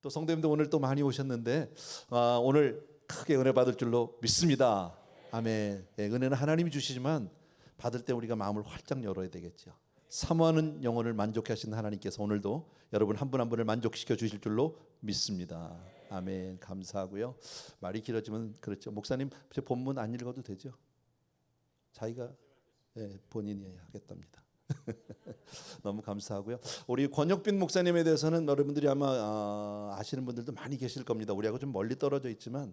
또 성도님들 오늘 또 많이 오셨는데 오늘 크게 은혜 받을 줄로 믿습니다. 아멘. 예, 은혜는 하나님이 주시지만 받을 때 우리가 마음을 활짝 열어야 되겠죠. 사모하는 영혼을 만족해 하시는 하나님께서 오늘도 여러분 한 분 한 분을 만족시켜 주실 줄로 믿습니다. 아멘. 감사하고요. 말이 길어지면 그렇죠. 목사님 제 본문 안 읽어도 되죠? 자기가 본인이 하겠답니다. 너무 감사하고요. 우리 권혁빈 목사님에 대해서는 여러분들이 아마 아시는 분들도 많이 계실 겁니다. 우리하고 좀 멀리 떨어져 있지만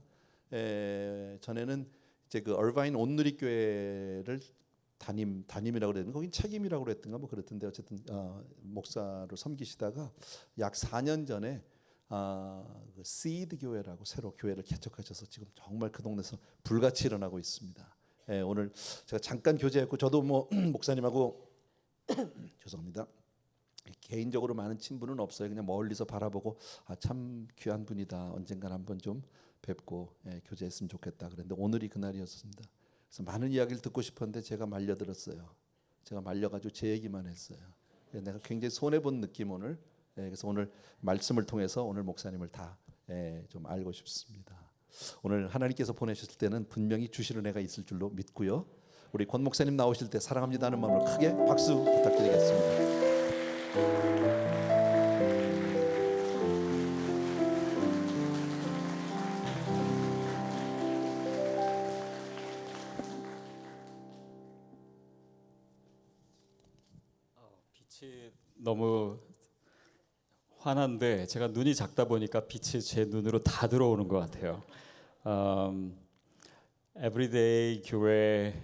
전에는 이제 그 얼바인 온누리교회를 담임이라고 그랬는데 거긴 책임이라고 그랬던가 뭐 그랬던데 어쨌든 목사로 섬기시다가 약 4년 전에 그 시드 교회라고 새로 교회를 개척하셔서 지금 정말 그 동네에서 불같이 일어나고 있습니다. 오늘 제가 잠깐 교제했고 저도 뭐 목사님하고 죄송합니다. 개인적으로 많은 친분은 없어요. 그냥 멀리서 바라보고 참 귀한 분이다. 언젠간 한번 좀 뵙고 교제했으면 좋겠다. 그런데 오늘이 그날이었습니다. 그래서 많은 이야기를 듣고 싶었는데 제가 말려들었어요. 제가 말려가지고 제 얘기만 했어요. 내가 굉장히 손해본 느낌 오늘. 그래서 오늘 말씀을 통해서 오늘 목사님을 다 좀 알고 싶습니다. 오늘 하나님께서 보내셨을 때는 분명히 주시는 애가 있을 줄로 믿고요. 우리 권 목사님 나오실 때 사랑합니다 하는 마음으로 크게 박수 부탁드리겠습니다. 빛이 너무 환한데 제가 눈이 작다 보니까 빛이 제 눈으로 다 들어오는 것 같아요. 에브리데이 교회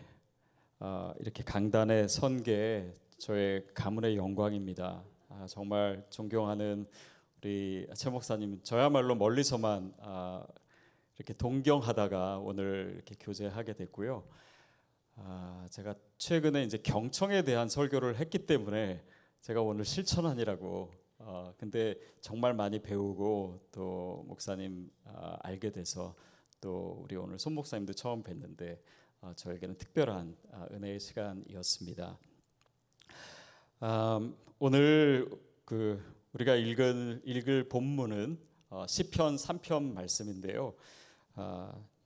이렇게 강단에 선 게 저의 가문의 영광입니다. 정말 존경하는 우리 최 목사님, 저야말로 멀리서만 이렇게 동경하다가 오늘 이렇게 교제하게 됐고요. 제가 최근에 이제 경청에 대한 설교를 했기 때문에 제가 오늘 실천하니라고 근데 정말 많이 배우고 또 목사님 알게 돼서 또 우리 오늘 손 목사님도 처음 뵀는데 저에게는 특별한 은혜의 시간이었습니다. 오늘 우리가 읽을 본문은 시편 3편 말씀인데요.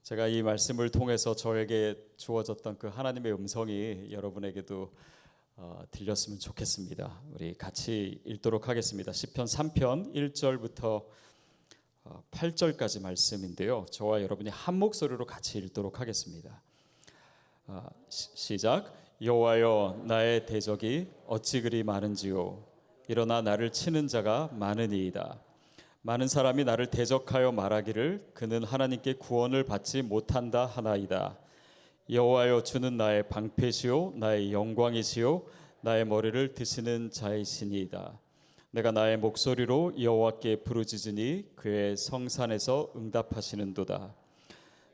제가 이 말씀을 통해서 저에게 주어졌던 그 하나님의 음성이 여러분에게도 들렸으면 좋겠습니다. 우리 같이 읽도록 하겠습니다. 시편 3편 1절부터 8절까지 말씀인데요. 저와 여러분이 한 목소리로 같이 읽도록 하겠습니다. 시작. 여호와여, 나의 대적이 어찌 그리 많은지요. 일어나 나를 치는 자가 많으니이다. 많은 사람이 나를 대적하여 말하기를 그는 하나님께 구원을 받지 못한다 하나이다. 여호와여, 주는 나의 방패시요 나의 영광이시요 나의 머리를 드시는 자이시니이다. 내가 나의 목소리로 여호와께 부르짖으니 그의 성산에서 응답하시는도다.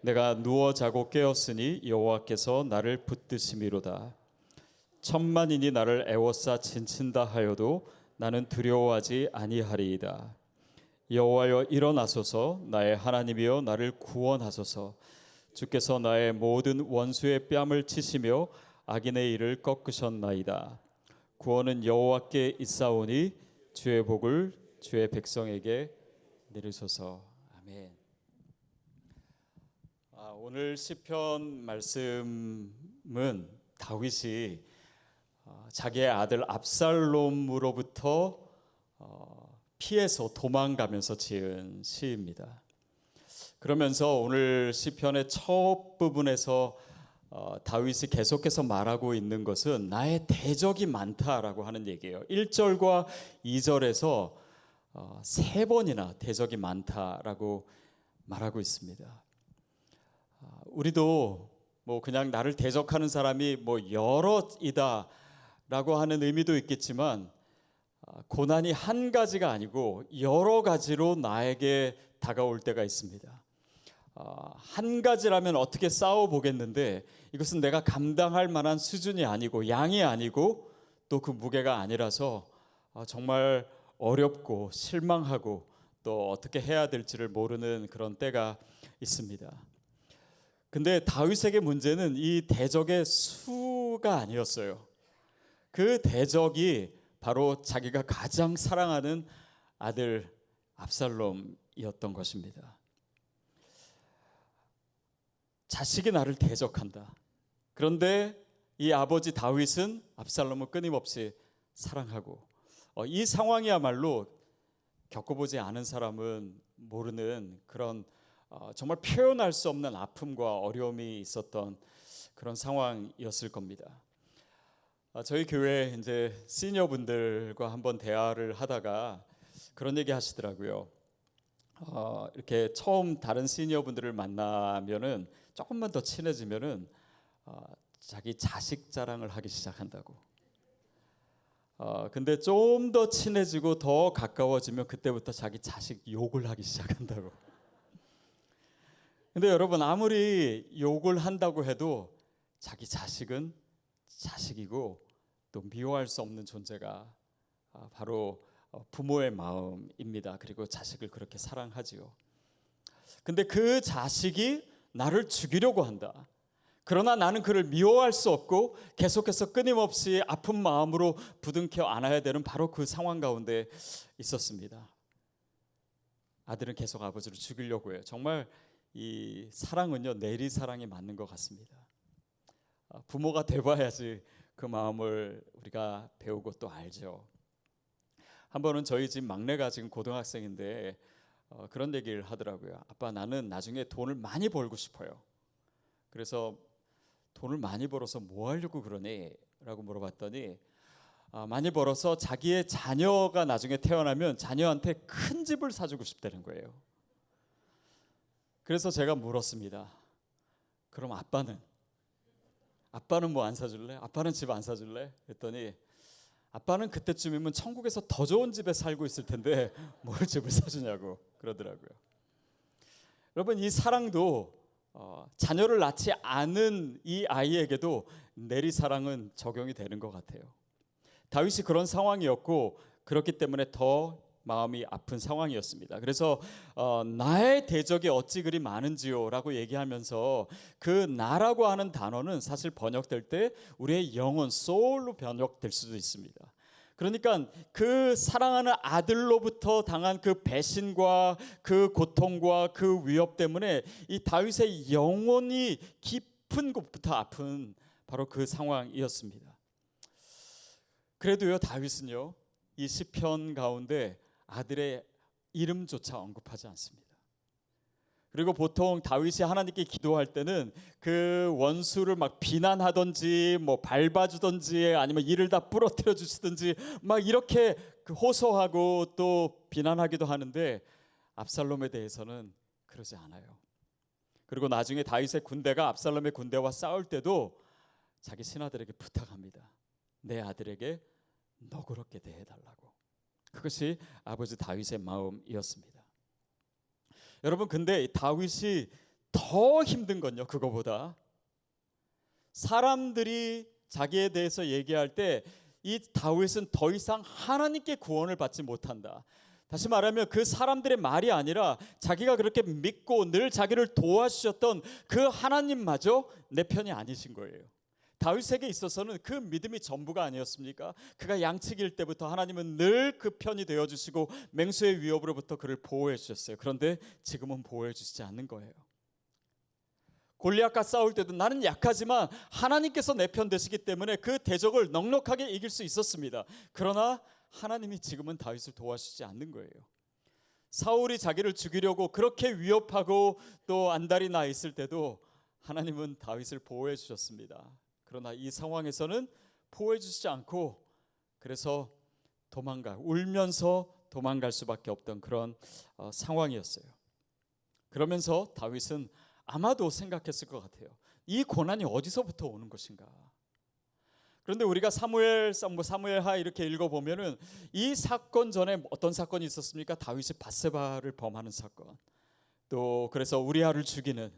내가 누워 자고 깨었으니 여호와께서 나를 붙드심이로다. 천만인이 나를 애워싸 진친다 하여도 나는 두려워하지 아니하리이다. 여호와여, 일어나소서. 나의 하나님이여, 나를 구원하소서. 주께서 나의 모든 원수의 뺨을 치시며 악인의 일을 꺾으셨나이다. 구원은 여호와께 있사오니 주의 복을 주의 백성에게 내리소서. 아멘. 오늘 시편 말씀은 다윗이 자기의 아들 압살롬으로부터 피해서 도망가면서 지은 시입니다. 그러면서 오늘 시편의 첫 부분에서 다윗이 계속해서 말하고 있는 것은 나의 대적이 많다라고 하는 얘기예요. 1절과 2절에서 3번이나 대적이 많다라고 말하고 있습니다. 우리도 뭐 그냥 나를 대적하는 사람이 뭐 여럿이다라고 하는 의미도 있겠지만 고난이 한 가지가 아니고 여러 가지로 나에게 다가올 때가 있습니다. 한 가지라면 어떻게 싸워보겠는데 이것은 내가 감당할 만한 수준이 아니고 양이 아니고 또 그 무게가 아니라서 정말 어렵고 실망하고 또 어떻게 해야 될지를 모르는 그런 때가 있습니다. 근데 다윗에게 문제는 이 대적의 수가 아니었어요. 그 대적이 바로 자기가 가장 사랑하는 아들 압살롬이었던 것입니다. 자식이 나를 대적한다. 그런데 이 아버지 다윗은 압살롬을 끊임없이 사랑하고, 이 상황이야말로 겪어보지 않은 사람은 모르는 그런 정말 표현할 수 없는 아픔과 어려움이 있었던 그런 상황이었을 겁니다. 저희 교회 이제 시니어분들과 한번 대화를 하다가 그런 얘기 하시더라고요. 이렇게 처음 다른 시니어분들을 만나면은 조금만 더 친해지면은 자기 자식 자랑을 하기 시작한다고. 근데 좀 더 친해지고 더 가까워지면 그때부터 자기 자식 욕을 하기 시작한다고. 근데 여러분, 아무리 욕을 한다고 해도 자기 자식은 자식이고 또 미워할 수 없는 존재가 바로 부모의 마음입니다. 그리고 자식을 그렇게 사랑하지요. 근데 그 자식이 나를 죽이려고 한다. 그러나 나는 그를 미워할 수 없고 계속해서 끊임없이 아픈 마음으로 부둥켜 안아야 되는 바로 그 상황 가운데 있었습니다. 아들은 계속 아버지를 죽이려고 해요. 정말 이 사랑은요, 내리 사랑이 맞는 것 같습니다. 부모가 돼봐야지 그 마음을 우리가 배우고 또 알죠. 한 번은 저희 집 막내가 지금 고등학생인데 그런 얘기를 하더라고요. 아빠, 나는 나중에 돈을 많이 벌고 싶어요. 그래서 돈을 많이 벌어서 뭐 하려고 그러니? 라고 물어봤더니 많이 벌어서 자기의 자녀가 나중에 태어나면 자녀한테 큰 집을 사주고 싶다는 거예요. 그래서 제가 물었습니다. 그럼 아빠는 뭐 안 사줄래? 아빠는 집 안 사줄래? 그랬더니 아빠는 그때쯤이면 천국에서 더 좋은 집에 살고 있을 텐데 뭘 집을 사주냐고 그러더라고요. 여러분, 이 사랑도 자녀를 낳지 않은 이 아이에게도 내리 사랑은 적용이 되는 것 같아요. 다윗이 그런 상황이었고 그렇기 때문에 더 마음이 아픈 상황이었습니다. 그래서 나의 대적이 어찌 그리 많은지요 라고 얘기하면서 그 나라고 하는 단어는 사실 번역될 때 우리의 영혼, 소울로 번역될 수도 있습니다. 그러니까 그 사랑하는 아들로부터 당한 그 배신과 그 고통과 그 위협 때문에 이 다윗의 영혼이 깊은 곳부터 아픈 바로 그 상황이었습니다. 그래도요, 다윗은요, 이 시편 가운데 아들의 이름조차 언급하지 않습니다. 그리고 보통 다윗이 하나님께 기도할 때는 그 원수를 막 비난하든지 뭐 밟아주든지 아니면 이를 다 부러뜨려 주시든지 막 이렇게 호소하고 또 비난하기도 하는데 압살롬에 대해서는 그러지 않아요. 그리고 나중에 다윗의 군대가 압살롬의 군대와 싸울 때도 자기 신하들에게 부탁합니다. 내 아들에게 너그럽게 대해달라고. 그것이 아버지 다윗의 마음이었습니다. 여러분, 근데 다윗이 더 힘든 건요, 그거보다 사람들이 자기에 대해서 얘기할 때 이 다윗은 더 이상 하나님께 구원을 받지 못한다. 다시 말하면 그 사람들의 말이 아니라 자기가 그렇게 믿고 늘 자기를 도와주셨던 그 하나님마저 내 편이 아니신 거예요. 다윗에게 있어서는 그 믿음이 전부가 아니었습니까? 그가 양치기일 때부터 하나님은 늘 그 편이 되어주시고 맹수의 위협으로부터 그를 보호해 주셨어요. 그런데 지금은 보호해 주시지 않는 거예요. 골리앗과 싸울 때도 나는 약하지만 하나님께서 내 편 되시기 때문에 그 대적을 넉넉하게 이길 수 있었습니다. 그러나 하나님이 지금은 다윗을 도와주시지 않는 거예요. 사울이 자기를 죽이려고 그렇게 위협하고 또 안달이 나 있을 때도 하나님은 다윗을 보호해 주셨습니다. 그러나 이 상황에서는 보호해 주시지 않고 그래서 울면서 도망갈 수밖에 없던 그런 상황이었어요. 그러면서 다윗은 아마도 생각했을 것 같아요. 이 고난이 어디서부터 오는 것인가? 그런데 우리가 사무엘하 이렇게 읽어보면은 이 사건 전에 어떤 사건이 있었습니까? 다윗이 밧세바를 범하는 사건. 또 그래서 우리아를 죽이는.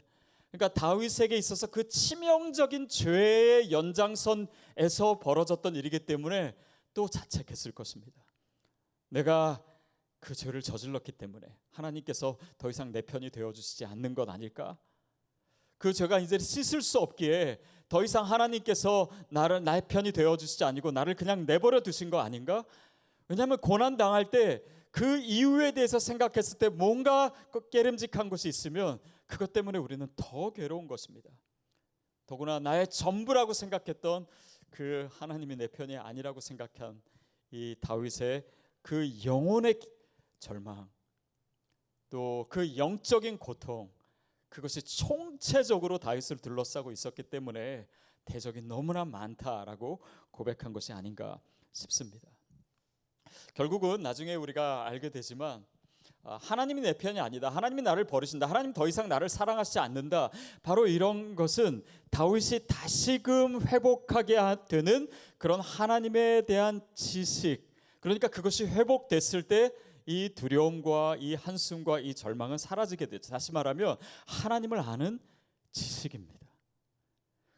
그러니까 다윗에게 있어서 그 치명적인 죄의 연장선에서 벌어졌던 일이기 때문에 또 자책했을 것입니다. 내가 그 죄를 저질렀기 때문에 하나님께서 더 이상 내 편이 되어주시지 않는 것 아닐까? 그 죄가 이제 씻을 수 없기에 더 이상 하나님께서 나의 편이 되어주시지 아니고 나를 그냥 내버려 두신 거 아닌가? 왜냐하면 고난 당할 때 그 이유에 대해서 생각했을 때 뭔가 깨름직한 것이 있으면 그것 때문에 우리는 더 괴로운 것입니다. 더구나 나의 전부라고 생각했던 그 하나님이 내 편이 아니라고 생각한 이 다윗의 그 영혼의 절망, 또 그 영적인 고통, 그것이 총체적으로 다윗을 둘러싸고 있었기 때문에 대적이 너무나 많다라고 고백한 것이 아닌가 싶습니다. 결국은 나중에 우리가 알게 되지만 하나님이 내 편이 아니다, 하나님이 나를 버리신다, 하나님 더 이상 나를 사랑하시지 않는다, 바로 이런 것은 다윗이 다시금 회복하게 되는 그런 하나님에 대한 지식, 그러니까 그것이 회복됐을 때 이 두려움과 이 한숨과 이 절망은 사라지게 되죠. 다시 말하면 하나님을 아는 지식입니다.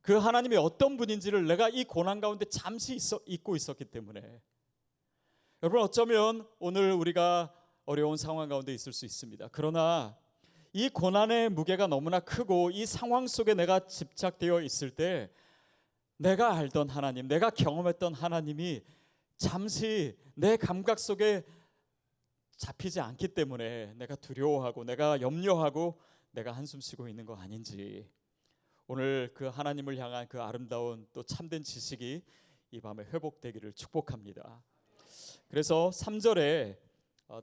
그 하나님이 어떤 분인지를 내가 이 고난 가운데 잠시 잊고 있었기 때문에, 여러분 어쩌면 오늘 우리가 어려운 상황 가운데 있을 수 있습니다. 그러나 이 고난의 무게가 너무나 크고 이 상황 속에 내가 집착되어 있을 때 내가 알던 하나님, 내가 경험했던 하나님이 잠시 내 감각 속에 잡히지 않기 때문에 내가 두려워하고 내가 염려하고 내가 한숨 쉬고 있는 거 아닌지, 오늘 그 하나님을 향한 그 아름다운 또 참된 지식이 이 밤에 회복되기를 축복합니다. 그래서 3절에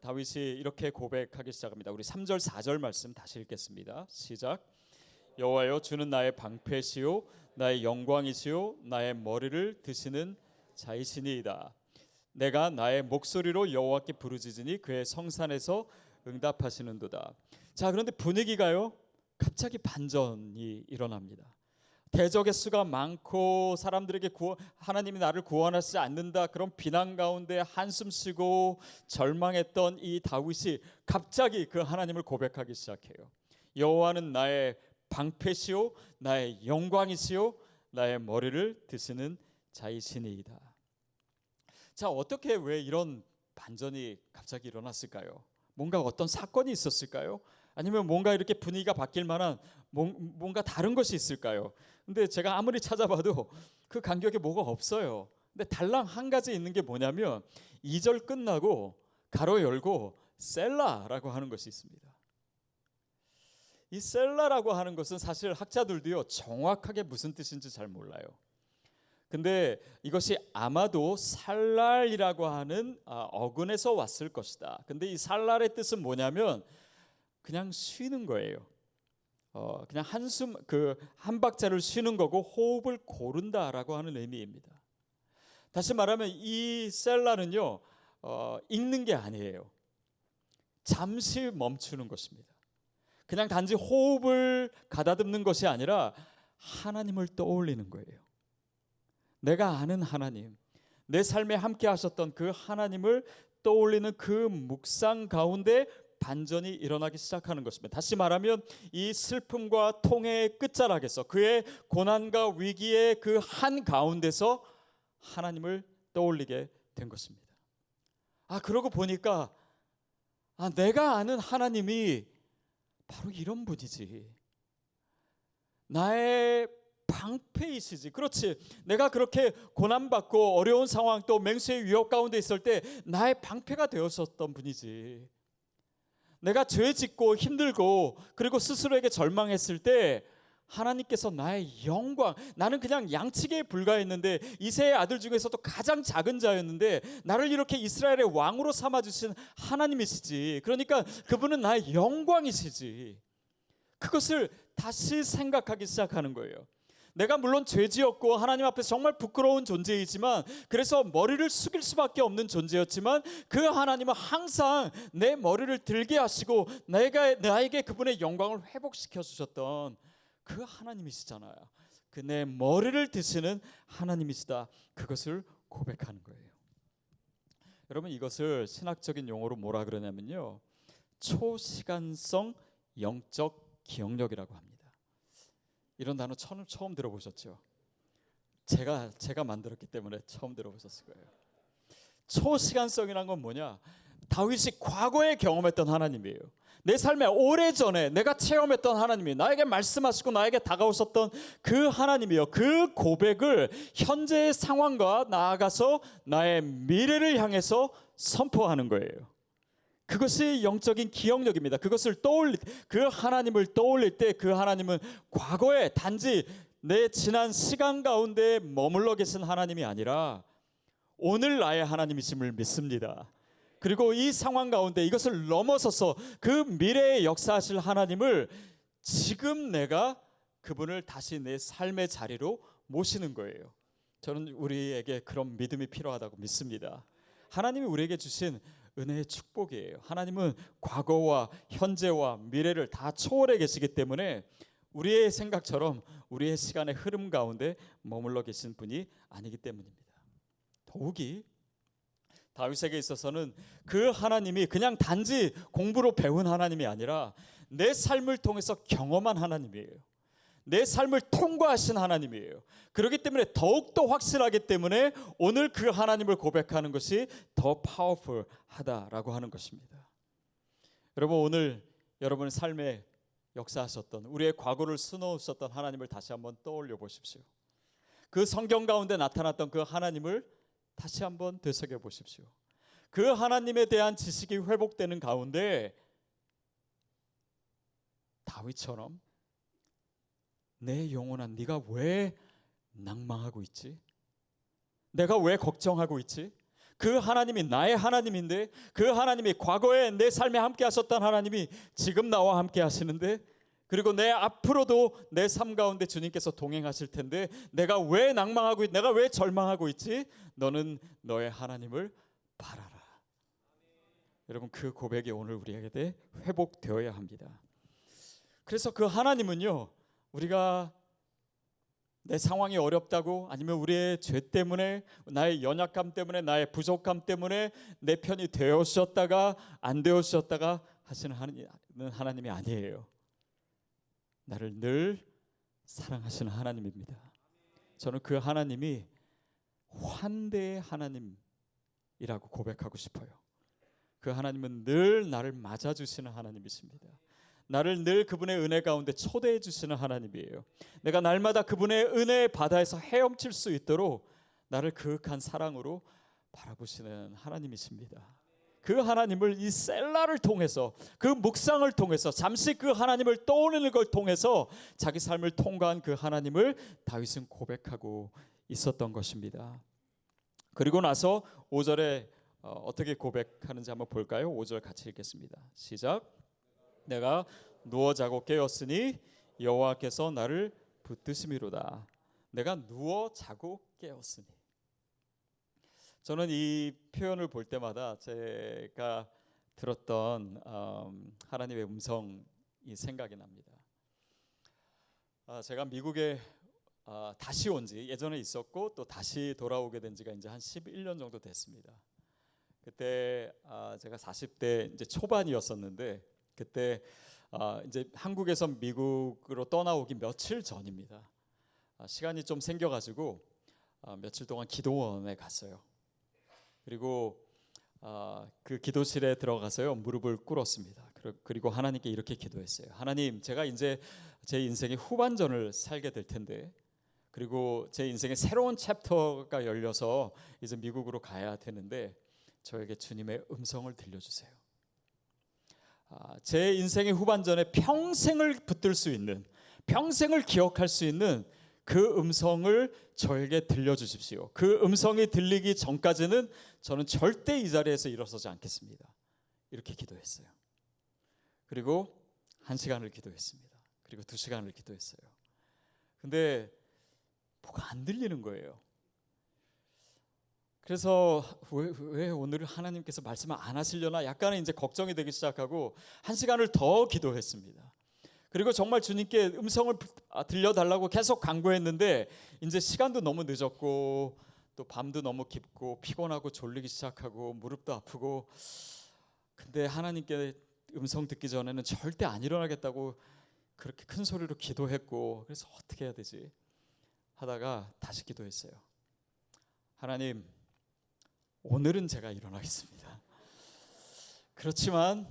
다윗이 이렇게 고백하기 시작합니다. 우리 3절 4절 말씀 다시 읽겠습니다. 시작. 여호와여, 주는 나의 방패시요 나의 영광이시요 나의 머리를 드시는 자이시니이다. 내가 나의 목소리로 여호와께 부르짖으니 그의 성산에서 응답하시는도다. 자, 그런데 분위기가요 갑자기 반전이 일어납니다. 대적의 수가 많고 사람들에게 하나님이 나를 구원하시지 않는다, 그런 비난 가운데 한숨 쉬고 절망했던 이 다윗이 갑자기 그 하나님을 고백하기 시작해요. 여호와는 나의 방패시요 나의 영광이시요 나의 머리를 드시는 자이시니이다. 자, 어떻게 왜 이런 반전이 갑자기 일어났을까요? 뭔가 어떤 사건이 있었을까요? 아니면 뭔가 이렇게 분위기가 바뀔 만한 뭔가 다른 것이 있을까요? 근데 제가 아무리 찾아봐도 그 간격에 뭐가 없어요. 근데 달랑 한 가지 있는 게 뭐냐면 2절 끝나고 가로 열고 셀라라고 하는 것이 있습니다. 이 셀라라고 하는 것은 사실 학자들도요 정확하게 무슨 뜻인지 잘 몰라요. 근데 이것이 아마도 살랄이라고 하는 어근에서 왔을 것이다. 근데 이 살랄의 뜻은 뭐냐면 그냥 쉬는 거예요. 그냥 한숨, 그 한 박자를 쉬는 거고 호흡을 고른다라고 하는 의미입니다. 다시 말하면 이 셀라는요 읽는 게 아니에요. 잠시 멈추는 것입니다. 그냥 단지 호흡을 가다듬는 것이 아니라 하나님을 떠올리는 거예요. 내가 아는 하나님, 내 삶에 함께 하셨던 그 하나님을 떠올리는 그 묵상 가운데 반전이 일어나기 시작하는 것입니다. 다시 말하면 이 슬픔과 통해의 끝자락에서, 그의 고난과 위기의 그 한 가운데서 하나님을 떠올리게 된 것입니다. 그러고 보니까 내가 아는 하나님이 바로 이런 분이지. 나의 방패이시지. 그렇지, 내가 그렇게 고난받고 어려운 상황 또 맹수의 위협 가운데 있을 때 나의 방패가 되었었던 분이지. 내가 죄 짓고 힘들고 그리고 스스로에게 절망했을 때 하나님께서 나의 영광, 나는 그냥 양치기에 불과했는데 이새의 아들 중에서도 가장 작은 자였는데 나를 이렇게 이스라엘의 왕으로 삼아주신 하나님이시지. 그러니까 그분은 나의 영광이시지. 그것을 다시 생각하기 시작하는 거예요. 내가 물론 죄지었고 하나님 앞에서 정말 부끄러운 존재이지만, 그래서 머리를 숙일 수밖에 없는 존재였지만 그 하나님은 항상 내 머리를 들게 하시고 나에게 그분의 영광을 회복시켜 주셨던 그 하나님이시잖아요. 그 내 머리를 드시는 하나님이시다. 그것을 고백하는 거예요. 여러분, 이것을 신학적인 용어로 뭐라 그러냐면요, 초시간성 영적 기억력이라고 합니다. 이런 단어 처음 들어보셨죠? 제가 만들었기 때문에 처음 들어보셨을 거예요. 초시간성이란 건 뭐냐? 다윗이 과거에 경험했던 하나님이에요. 내 삶에 오래전에 내가 체험했던 하나님이 나에게 말씀하시고 나에게 다가오셨던 그 하나님이요. 그 고백을 현재의 상황과 나아가서 나의 미래를 향해서 선포하는 거예요. 그것이 영적인 기억력입니다. 그 하나님을 떠올릴 때 그 하나님은 과거에 단지 내 지난 시간 가운데 머물러 계신 하나님이 아니라 오늘 나의 하나님이심을 믿습니다. 그리고 이 상황 가운데 이것을 넘어서서 그 미래에 역사하실 하나님을 지금 내가 그분을 다시 내 삶의 자리로 모시는 거예요. 저는 우리에게 그런 믿음이 필요하다고 믿습니다. 하나님이 우리에게 주신 은혜의 축복이에요. 하나님은 과거와 현재와 미래를 다 초월해 계시기 때문에 우리의 생각처럼 우리의 시간의 흐름 가운데 머물러 계신 분이 아니기 때문입니다. 더욱이 다윗에게 있어서는 그 하나님이 그냥 단지 공부로 배운 하나님이 아니라 내 삶을 통해서 경험한 하나님이에요. 내 삶을 통과하신 하나님이에요. 그렇기 때문에 더욱더 확실하기 때문에 오늘 그 하나님을 고백하는 것이 더 파워풀하다라고 하는 것입니다. 여러분, 오늘 여러분의 삶에 역사하셨던, 우리의 과거를 수놓으셨던 하나님을 다시 한번 떠올려 보십시오. 그 성경 가운데 나타났던 그 하나님을 다시 한번 되새겨 보십시오. 그 하나님에 대한 지식이 회복되는 가운데 다윗처럼 내 영혼아, 네가 왜 낭망하고 있지? 내가 왜 걱정하고 있지? 그 하나님이 나의 하나님인데, 그 하나님이 과거에 내 삶에 함께 하셨던 하나님이 지금 나와 함께 하시는데, 그리고 내 앞으로도 내 삶 가운데 주님께서 동행하실 텐데 내가 왜 낭망하고 있지? 내가 왜 절망하고 있지? 너는 너의 하나님을 바라라. 여러분, 그 고백이 오늘 우리에게 회복되어야 합니다. 그래서 그 하나님은요, 우리가 내 상황이 어렵다고, 아니면 우리의 죄 때문에, 나의 연약함 때문에, 나의 부족함 때문에 내 편이 되어주셨다가 안 되어주셨다가 하시는 하나님이 아니에요. 나를 늘 사랑하시는 하나님입니다. 저는 그 하나님이 환대의 하나님이라고 고백하고 싶어요. 그 하나님은 늘 나를 맞아주시는 하나님이십니다. 나를 늘 그분의 은혜 가운데 초대해 주시는 하나님이에요. 내가 날마다 그분의 은혜의 바다에서 헤엄칠 수 있도록 나를 그윽한 사랑으로 바라보시는 하나님이십니다. 그 하나님을 이 셀라를 통해서, 그 묵상을 통해서, 잠시 그 하나님을 떠올리는 걸 통해서 자기 삶을 통과한 그 하나님을 다윗은 고백하고 있었던 것입니다. 그리고 나서 5절에 어떻게 고백하는지 한번 볼까요? 5절 같이 읽겠습니다. 시작. 내가 누워 자고 깨었으니 여호와께서 나를 붙드심이로다. 내가 누워 자고 깨었으니. 저는 이 표현을 볼 때마다 제가 들었던 하나님의 음성이 생각이 납니다. 제가 미국에 다시 온 지, 예전에 있었고 또 다시 돌아오게 된 지가 이제 한 11년 정도 됐습니다. 그때 제가 40대 이제 초반이었었는데, 그때 이제 한국에서 미국으로 떠나오기 며칠 전입니다. 시간이 좀 생겨가지고 며칠 동안 기도원에 갔어요. 그리고 그 기도실에 들어가서요, 무릎을 꿇었습니다. 그리고 하나님께 이렇게 기도했어요. 하나님, 제가 이제 제 인생의 후반전을 살게 될 텐데, 그리고 제 인생의 새로운 챕터가 열려서 이제 미국으로 가야 되는데 저에게 주님의 음성을 들려주세요. 제 인생의 후반전에 평생을 붙들 수 있는, 평생을 기억할 수 있는 그 음성을 저에게 들려주십시오. 그 음성이 들리기 전까지는 저는 절대 이 자리에서 일어서지 않겠습니다. 이렇게 기도했어요. 그리고 1시간을 기도했습니다. 그리고 2시간을 기도했어요. 근데 뭐가 안 들리는 거예요. 그래서 왜 오늘 하나님께서 말씀을 안 하시려나 약간은 이제 걱정이 되기 시작하고 1시간을 더 기도했습니다. 그리고 정말 주님께 음성을 들려달라고 계속 간구했는데 이제 시간도 너무 늦었고 또 밤도 너무 깊고 피곤하고 졸리기 시작하고 무릎도 아프고, 근데 하나님께 음성 듣기 전에는 절대 안 일어나겠다고 그렇게 큰 소리로 기도했고, 그래서 어떻게 해야 되지 하다가 다시 기도했어요. 하나님, 오늘은 제가 일어나겠습니다. 그렇지만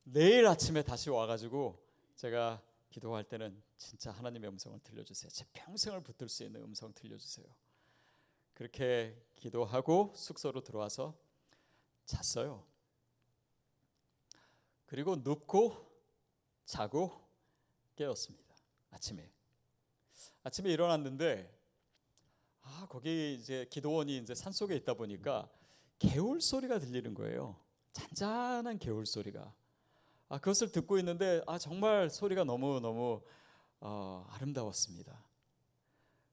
내일 아침에 다시 와가지고 제가 기도할 때는 진짜 하나님의 음성을 들려주세요. 제 평생을 붙들 수 있는 음성 들려주세요. 그렇게 기도하고 숙소로 들어와서 잤어요. 그리고 눕고 자고 깨었습니다. 아침에 일어났는데 거기 이제 기도원이 이제 산속에 있다 보니까 개울 소리가 들리는 거예요. 잔잔한 개울 소리가. 그것을 듣고 있는데 정말 소리가 너무 아름다웠습니다.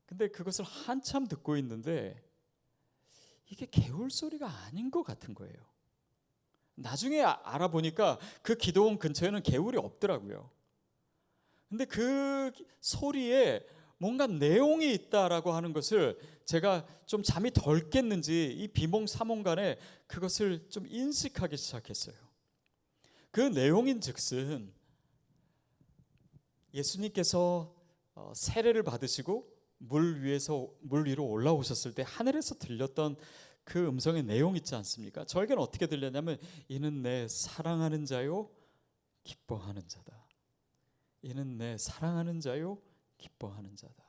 근데 그것을 한참 듣고 있는데 이게 개울 소리가 아닌 것 같은 거예요. 나중에 알아보니까 그 기도원 근처에는 개울이 없더라고요. 근데 그 소리에 뭔가 내용이 있다라고 하는 것을 제가 좀 잠이 덜 깼는지 이 비몽사몽간에 그것을 좀 인식하기 시작했어요. 그 내용인즉슨 예수님께서 세례를 받으시고 물 위로 올라오셨을 때 하늘에서 들렸던 그 음성의 내용 있지 않습니까? 저에게는 어떻게 들렸냐면 이는 내 사랑하는 자요 기뻐하는 자다. 이는 내 사랑하는 자요 기뻐하는 자다.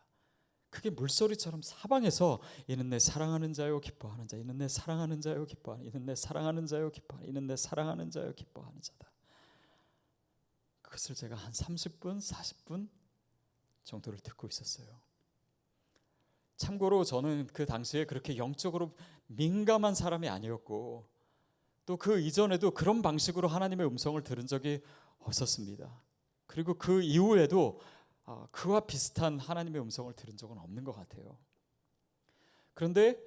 그게 물소리처럼 사방에서 이는 내 사랑하는 자요 기뻐하는 자, 이는 내 사랑하는 자요 기뻐하는, 이는 내 사랑하는 자요 기뻐하는, 이는 내 사랑하는 자요 기뻐하는 자다. 그것을 제가 한 30분, 40분 정도를 듣고 있었어요. 참고로 저는 그 당시에 그렇게 영적으로 민감한 사람이 아니었고 또 그 이전에도 그런 방식으로 하나님의 음성을 들은 적이 없었습니다. 그리고 그 이후에도 그와 비슷한 하나님의 음성을 들은 적은 없는 것 같아요. 그런데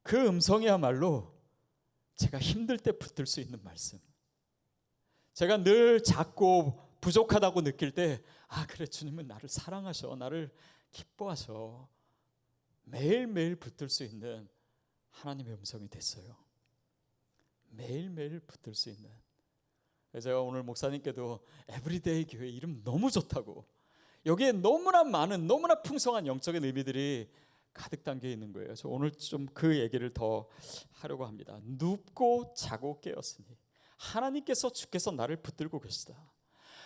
그 음성이야말로 제가 힘들 때 붙들 수 있는 말씀. 제가 늘 작고 부족하다고 느낄 때 그래, 주님은 나를 사랑하셔, 나를 기뻐하셔. 매일매일 붙들 수 있는 하나님의 음성이 됐어요. 매일매일 붙들 수 있는. 제가 오늘 목사님께도 에브리데이 교회 이름 너무 좋다고, 여기에 너무나 많은, 너무나 풍성한 영적인 의미들이 가득 담겨 있는 거예요. 그래서 오늘 좀 그 얘기를 더 하려고 합니다. 눕고 자고 깨었으니 하나님께서, 주께서 나를 붙들고 계시다.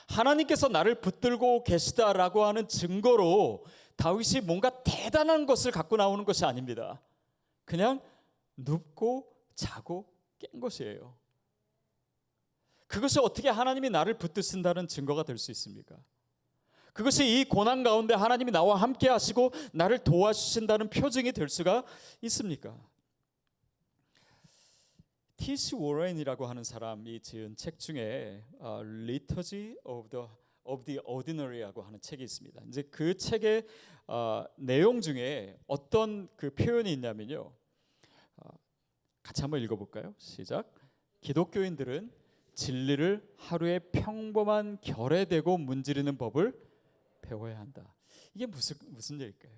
하나님께서 나를 붙들고 계시다라고 하는 증거로 다윗이 뭔가 대단한 것을 갖고 나오는 것이 아닙니다. 그냥 눕고 자고 깬 것이에요. 그것이 어떻게 하나님이 나를 붙드신다는 증거가 될 수 있습니까? 그것이 이 고난 가운데 하나님이 나와 함께 하시고 나를 도와주신다는 표징이 될 수가 있습니까? T.C. 워렌이라고 하는 사람이 지은 책 중에 Liturgy of the Ordinary라고 하는 책이 있습니다. 이제 그 책의 내용 중에 어떤 그 표현이 있냐면요. 같이 한번 읽어볼까요? 시작. 기독교인들은 진리를 하루에 평범한 결에 대고 문지르는 법을 배워야 한다. 이게 무슨 얘기일까요?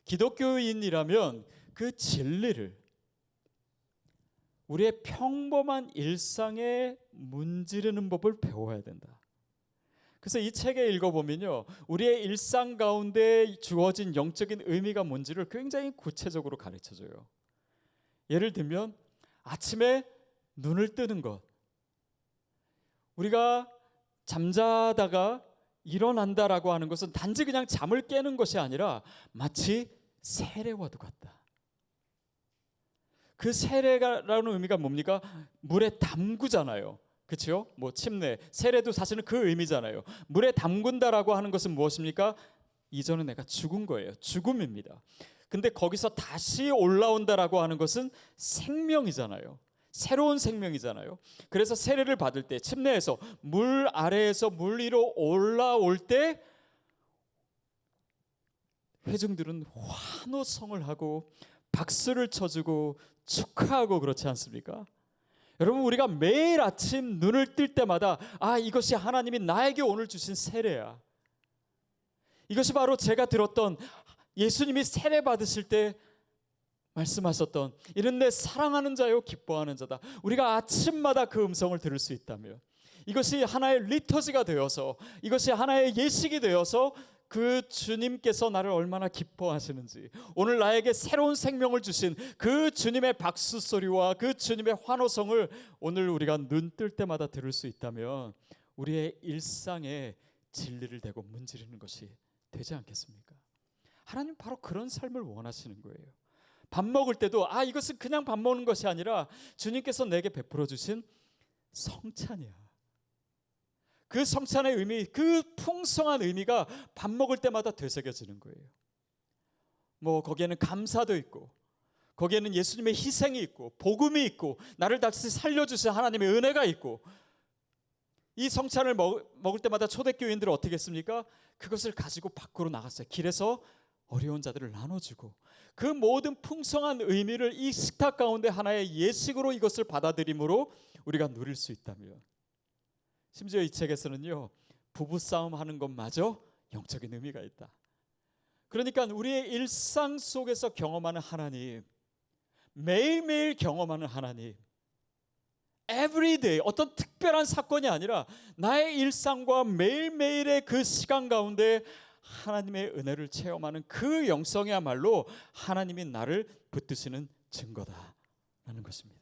기독교인이라면 그 진리를 우리의 평범한 일상에 문지르는 법을 배워야 된다. 그래서 이 책에 읽어보면요, 우리의 일상 가운데 주어진 영적인 의미가 뭔지를 굉장히 구체적으로 가르쳐줘요. 예를 들면 아침에 눈을 뜨는 것, 우리가 잠자다가 일어난다라고 하는 것은 단지 그냥 잠을 깨는 것이 아니라 마치 세례와도 같다. 그 세례라는 의미가 뭡니까? 물에 담그잖아요. 그렇죠? 뭐 침례, 세례도 사실은 그 의미잖아요. 물에 담근다라고 하는 것은 무엇입니까? 이전에 내가 죽은 거예요. 죽음입니다. 근데 거기서 다시 올라온다라고 하는 것은 생명이잖아요. 새로운 생명이잖아요. 그래서 세례를 받을 때, 침례에서 물 아래에서 물 위로 올라올 때 회중들은 환호성을 하고 박수를 쳐주고 축하하고 그렇지 않습니까? 여러분, 우리가 매일 아침 눈을 뜰 때마다 이것이 하나님이 나에게 오늘 주신 세례야. 이것이 바로 제가 들었던 예수님이 세례 받으실 때 말씀하셨던 이는 내 사랑하는 자요 기뻐하는 자다. 우리가 아침마다 그 음성을 들을 수 있다면, 이것이 하나의 리터지가 되어서, 이것이 하나의 예식이 되어서 그 주님께서 나를 얼마나 기뻐하시는지, 오늘 나에게 새로운 생명을 주신 그 주님의 박수 소리와 그 주님의 환호성을 오늘 우리가 눈 뜰 때마다 들을 수 있다면 우리의 일상에 진리를 대고 문지르는 것이 되지 않겠습니까? 하나님 바로 그런 삶을 원하시는 거예요. 밥 먹을 때도 이것은 그냥 밥 먹는 것이 아니라 주님께서 내게 베풀어 주신 성찬이야. 그 성찬의 의미, 그 풍성한 의미가 밥 먹을 때마다 되새겨지는 거예요. 뭐 거기에는 감사도 있고, 거기에는 예수님의 희생이 있고, 복음이 있고, 나를 다시 살려주신 하나님의 은혜가 있고, 이 성찬을 먹을 때마다 초대교인들은 어떻게 했습니까? 그것을 가지고 밖으로 나갔어요. 길에서 어려운 자들을 나눠주고, 그 모든 풍성한 의미를 이 식탁 가운데 하나의 예식으로 이것을 받아들임으로 우리가 누릴 수 있다면, 심지어 이 책에서는요, 부부싸움 하는 것마저 영적인 의미가 있다. 그러니까 우리의 일상 속에서 경험하는 하나님, 매일매일 경험하는 하나님, everyday, 어떤 특별한 사건이 아니라 나의 일상과 매일매일의 그 시간 가운데 하나님의 은혜를 체험하는 그 영성이야말로 하나님이 나를 붙드시는 증거다라는 것입니다.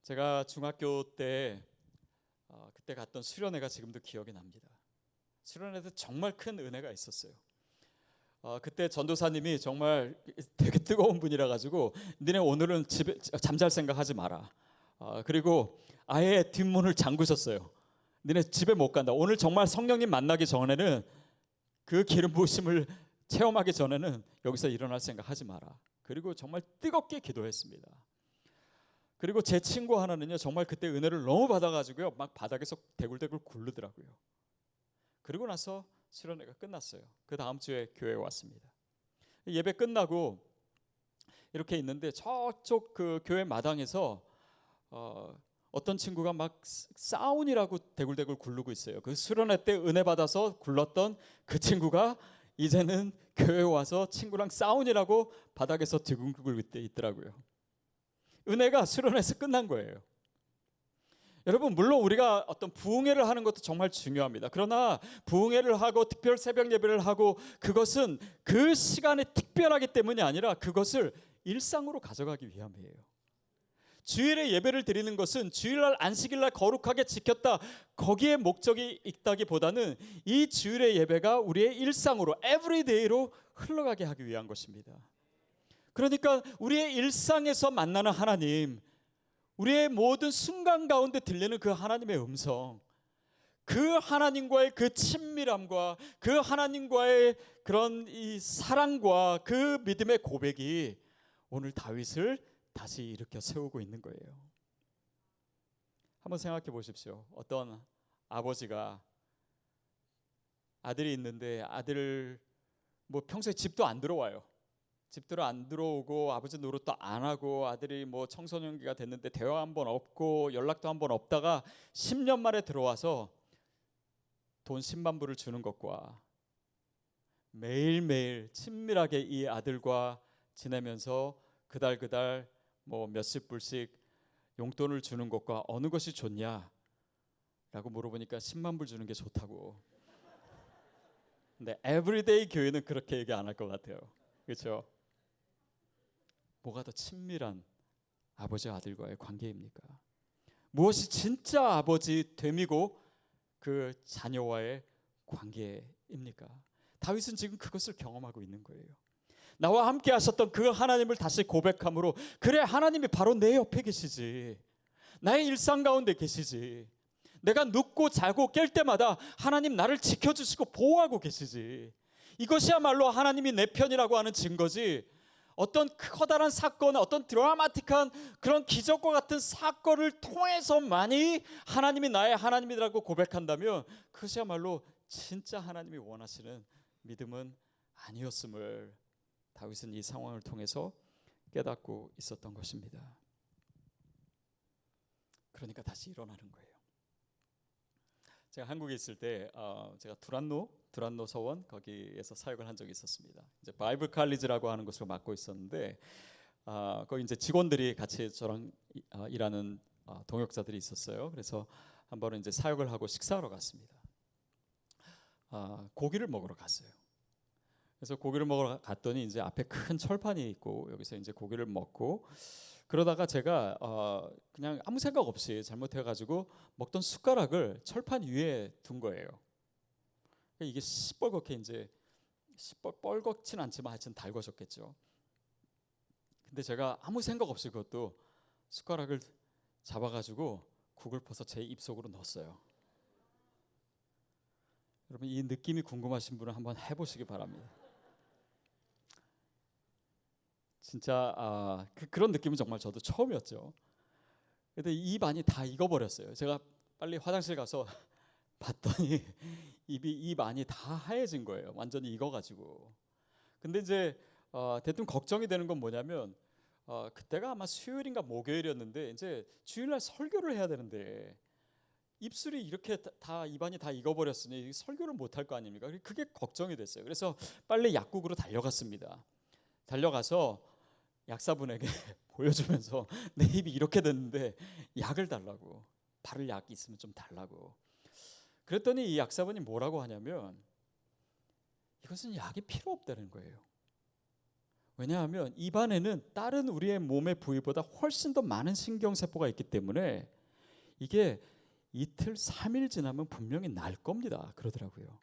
제가 중학교 때 그때 갔던 수련회가 지금도 기억이 납니다. 수련회도 정말 큰 은혜가 있었어요. 그때 전도사님이 정말 되게 뜨거운 분이라 가지고 니네 오늘은 집에 잠잘 생각하지 마라. 그리고 아예 뒷문을 잠그셨어요. 니네 집에 못 간다. 오늘 정말 성령님 만나기 전에는, 그 기름 부으심을 체험하기 전에는 여기서 일어날 생각하지 마라. 그리고 정말 뜨겁게 기도했습니다. 그리고 제 친구 하나는요, 정말 그때 은혜를 너무 받아가지고요, 막 바닥에서 대굴대굴 굴르더라고요. 그리고 나서 수련회가 끝났어요. 그 다음 주에 교회에 왔습니다. 예배 끝나고 이렇게 있는데 저쪽 그 교회 마당에서 어떤 친구가 막 사운이라고 대굴대굴 굴르고 있어요. 그 수련회 때 은혜 받아서 굴렀던 그 친구가 이제는 교회에 와서 친구랑 사운이라고 바닥에서 뒤굴고 있더라고요. 은혜가 수련회에서 끝난 거예요. 여러분, 물론 우리가 어떤 부흥회를 하는 것도 정말 중요합니다. 그러나 부흥회를 하고 특별 새벽 예배를 하고, 그것은 그 시간에 특별하기 때문이 아니라 그것을 일상으로 가져가기 위함이에요. 주일에 예배를 드리는 것은 주일날 안식일날 거룩하게 지켰다, 거기에 목적이 있다기보다는 이 주일의 예배가 우리의 일상으로, 에브리데이로 흘러가게 하기 위한 것입니다. 그러니까 우리의 일상에서 만나는 하나님, 우리의 모든 순간 가운데 들리는 그 하나님의 음성, 그 하나님과의 그 친밀함과 그 하나님과의 그런 이 사랑과 그 믿음의 고백이 오늘 다윗을 다시 일으켜 세우고 있는 거예요. 한번 생각해 보십시오. 어떤 아버지가 아들이 있는데 아들을 뭐 평소에 집도 안 들어와요. 집들어 안 들어오고 아버지 노릇도 안 하고, 아들이 뭐 청소년기가 됐는데 대화 한 번 없고 연락도 한 번 없다가 10년 만에 들어와서 돈 10만 불을 주는 것과 매일매일 친밀하게 이 아들과 지내면서 그달 뭐 몇십 불씩 용돈을 주는 것과 어느 것이 좋냐 라고 물어보니까 10만 불 주는 게 좋다고. 근데 에브리데이 교회는 그렇게 얘기 안 할 것 같아요. 그렇죠? 뭐가 더 친밀한 아버지와 아들과의 관계입니까? 무엇이 진짜 아버지 됨이고 그 자녀와의 관계입니까? 다윗은 지금 그것을 경험하고 있는 거예요. 나와 함께 하셨던 그 하나님을 다시 고백함으로, 그래, 하나님이 바로 내 옆에 계시지, 나의 일상 가운데 계시지, 내가 눕고 자고 깰 때마다 하나님 나를 지켜주시고 보호하고 계시지, 이것이야말로 하나님이 내 편이라고 하는 증거지, 어떤 커다란 사건, 어떤 드라마틱한 그런 기적과 같은 사건을 통해서만이 하나님이 나의 하나님이라고 고백한다면 그것이야말로 진짜 하나님이 원하시는 믿음은 아니었음을 다윗은 이 상황을 통해서 깨닫고 있었던 것입니다. 그러니까 다시 일어나는 거예요. 제가 한국에 있을 때 제가 두란노 서원 거기에서 사역을 한 적이 있었습니다. 이제 바이블 칼리지라고 하는 곳을 맡고 있었는데 거기 이제 직원들이 같이 저랑 일하는 동역자들이 있었어요. 그래서 한 번은 이제 사역을 하고 식사하러 갔습니다. 고기를 먹으러 갔어요. 그래서 고기를 먹으러 갔더니 이제 앞에 큰 철판이 있고 여기서 이제 고기를 먹고, 그러다가 제가 그냥 아무 생각 없이 잘못해가지고 먹던 숟가락을 철판 위에 둔 거예요. 이게 시뻘겋게 이제 뻘겋진 않지만 하여튼 달궈졌겠죠. 근데 제가 아무 생각 없이 그것도 숟가락을 잡아가지고 국을 퍼서 제 입속으로 넣었어요. 여러분 이 느낌이 궁금하신 분은 한번 해보시기 바랍니다. 진짜 그런 느낌은 정말 저도 처음이었죠. 근데 입 안이 다 익어버렸어요. 제가 빨리 화장실 가서 봤더니 입 안이 다 하얘진 거예요. 완전히 익어가지고. 근데 이제 대뜸 걱정이 되는 건 뭐냐면 그때가 아마 수요일인가 목요일이었는데 이제 주일날 설교를 해야 되는데 입술이 이렇게 다 입안이 다 익어버렸으니 설교를 못 할 거 아닙니까? 그게 걱정이 됐어요. 그래서 빨리 약국으로 달려갔습니다. 달려가서 약사분에게 보여주면서 내 입이 이렇게 됐는데 약을 달라고, 바를 약이 있으면 좀 달라고. 그랬더니 이 약사분이 뭐라고 하냐면 이것은 약이 필요 없다는 거예요. 왜냐하면 입안에는 다른 우리의 몸의 부위보다 훨씬 더 많은 신경세포가 있기 때문에 이게 이틀 3일 지나면 분명히 날 겁니다 그러더라고요.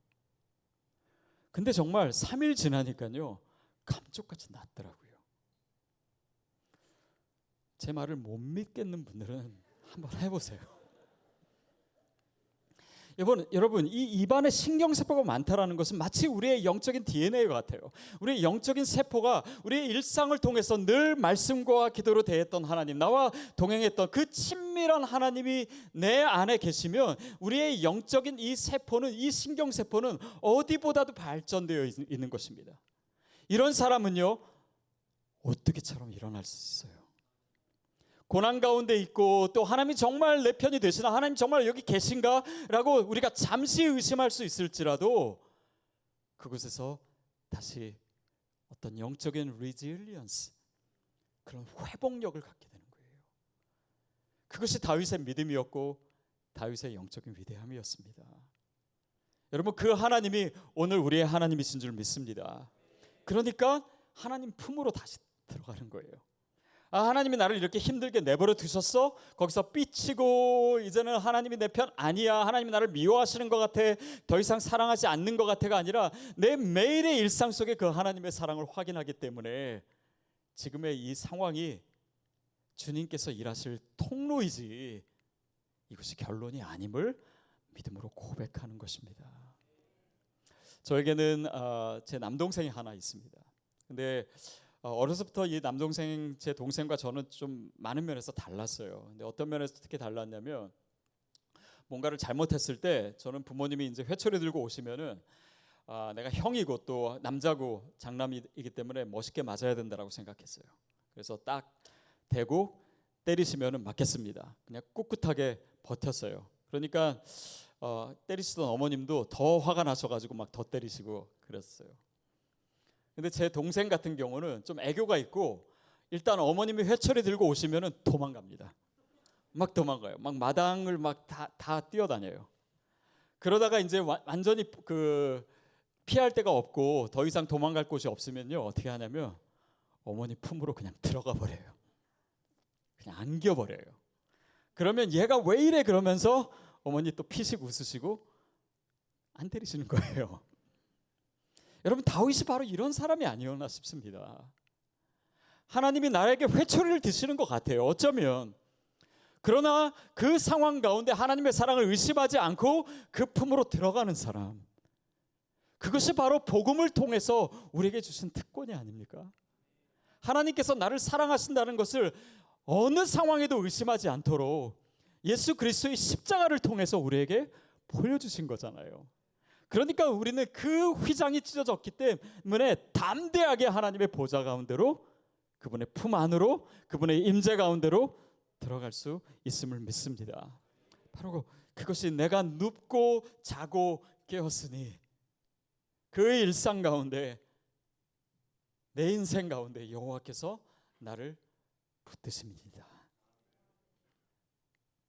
근데 정말 3일 지나니까요 감쪽같이 낫더라고요. 제 말을 못 믿겠는 분들은 한번 해보세요. 여러분 이 입안에 신경세포가 많다라는 것은 마치 우리의 영적인 DNA와 같아요. 우리의 영적인 세포가 우리의 일상을 통해서 늘 말씀과 기도로 대했던 하나님, 나와 동행했던 그 친밀한 하나님이 내 안에 계시면 우리의 영적인 이 세포는, 이 신경세포는 어디보다도 발전되어 있는 것입니다. 이런 사람은요 오뚜기처럼 일어날 수 있어요. 고난 가운데 있고 또 하나님이 정말 내 편이 되시나, 하나님 정말 여기 계신가 라고 우리가 잠시 의심할 수 있을지라도 그곳에서 다시 어떤 영적인 resilience, 그런 회복력을 갖게 되는 거예요. 그것이 다윗의 믿음이었고 다윗의 영적인 위대함이었습니다. 여러분 그 하나님이 오늘 우리의 하나님이신 줄 믿습니다. 그러니까 하나님 품으로 다시 들어가는 거예요. 하나님이 나를 이렇게 힘들게 내버려 두셨어? 거기서 삐치고 이제는 하나님이 내 편 아니야, 하나님이 나를 미워하시는 것 같아, 더 이상 사랑하지 않는 것 같아가 아니라 내 매일의 일상 속에 그 하나님의 사랑을 확인하기 때문에 지금의 이 상황이 주님께서 일하실 통로이지 이것이 결론이 아님을 믿음으로 고백하는 것입니다. 저에게는 제 남동생이 하나 있습니다. 근데 어려서부터 이 남동생, 제 동생과 저는 좀 많은 면에서 달랐어요. 근데 어떤 면에서 특히 달랐냐면 뭔가를 잘못했을 때 저는 부모님이 이제 회초리 들고 오시면은 내가 형이고 또 남자고 장남이기 때문에 멋있게 맞아야 된다라고 생각했어요. 그래서 딱 대고 때리시면은 맞겠습니다. 그냥 꿋꿋하게 버텼어요. 그러니까 때리시던 어머님도 더 화가 나셔가지고 막 더 때리시고 그랬어요. 근데 제 동생 같은 경우는 좀 애교가 있고 일단 어머님이 회초리 들고 오시면은 도망갑니다. 막 도망가요. 막 마당을 막 다 뛰어다녀요. 그러다가 이제 완전히 피할 데가 없고 더 이상 도망갈 곳이 없으면요 어떻게 하냐면 어머니 품으로 그냥 들어가 버려요. 그냥 안겨버려요. 그러면 얘가 왜 이래 그러면서 어머니 또 피식 웃으시고 안 때리시는 거예요. 여러분 다윗이 바로 이런 사람이 아니었나 싶습니다. 하나님이 나에게 회초리를 드시는 것 같아요. 어쩌면. 그러나 그 상황 가운데 하나님의 사랑을 의심하지 않고 그 품으로 들어가는 사람, 그것이 바로 복음을 통해서 우리에게 주신 특권이 아닙니까? 하나님께서 나를 사랑하신다는 것을 어느 상황에도 의심하지 않도록 예수 그리스도의 십자가를 통해서 우리에게 보여주신 거잖아요. 그러니까 우리는 그 휘장이 찢어졌기 때문에 담대하게 하나님의 보좌 가운데로, 그분의 품 안으로, 그분의 임재 가운데로 들어갈 수 있음을 믿습니다. 바로 그것이 내가 눕고 자고 깨었으니 그 일상 가운데, 내 인생 가운데 여호와께서 나를 붙드십니다.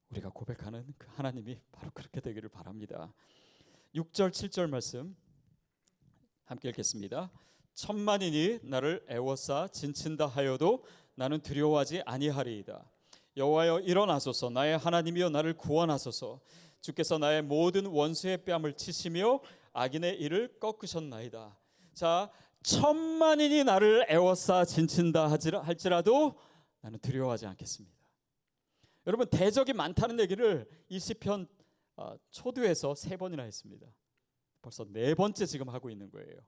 우리가 고백하는 그 하나님이 바로 그렇게 되기를 바랍니다. 6절 7절 말씀 함께 읽겠습니다. 천만인이 나를 애워싸 진친다 하여도 나는 두려워하지 아니하리이다. 여호와여 일어나소서, 나의 하나님이여 나를 구원하소서. 주께서 나의 모든 원수의 뺨을 치시며 악인의 일을 꺾으셨나이다. 자, 천만인이 나를 애워싸 진친다 할지라도 나는 두려워하지 않겠습니다. 여러분 대적이 많다는 얘기를 이 시편 초두에서 3번이나 했습니다. 벌써 4번째 지금 하고 있는 거예요.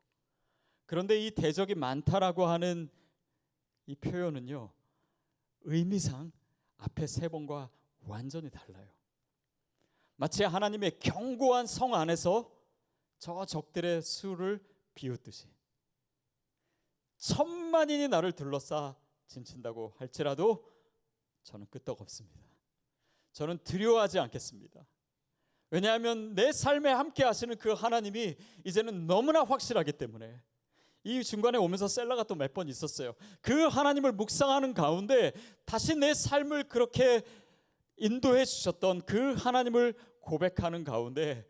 그런데 이 대적이 많다라고 하는 이 표현은요, 의미상 앞에 3번과 완전히 달라요. 마치 하나님의 견고한 성 안에서 저 적들의 수를 비웃듯이 천만인이 나를 둘러싸 진친다고 할지라도 저는 끄떡없습니다. 저는 두려워하지 않겠습니다. 왜냐하면 내 삶에 함께 하시는 그 하나님이 이제는 너무나 확실하기 때문에. 이 중간에 오면서 셀라가 또 몇 번 있었어요. 그 하나님을 묵상하는 가운데 다시 내 삶을 그렇게 인도해 주셨던 그 하나님을 고백하는 가운데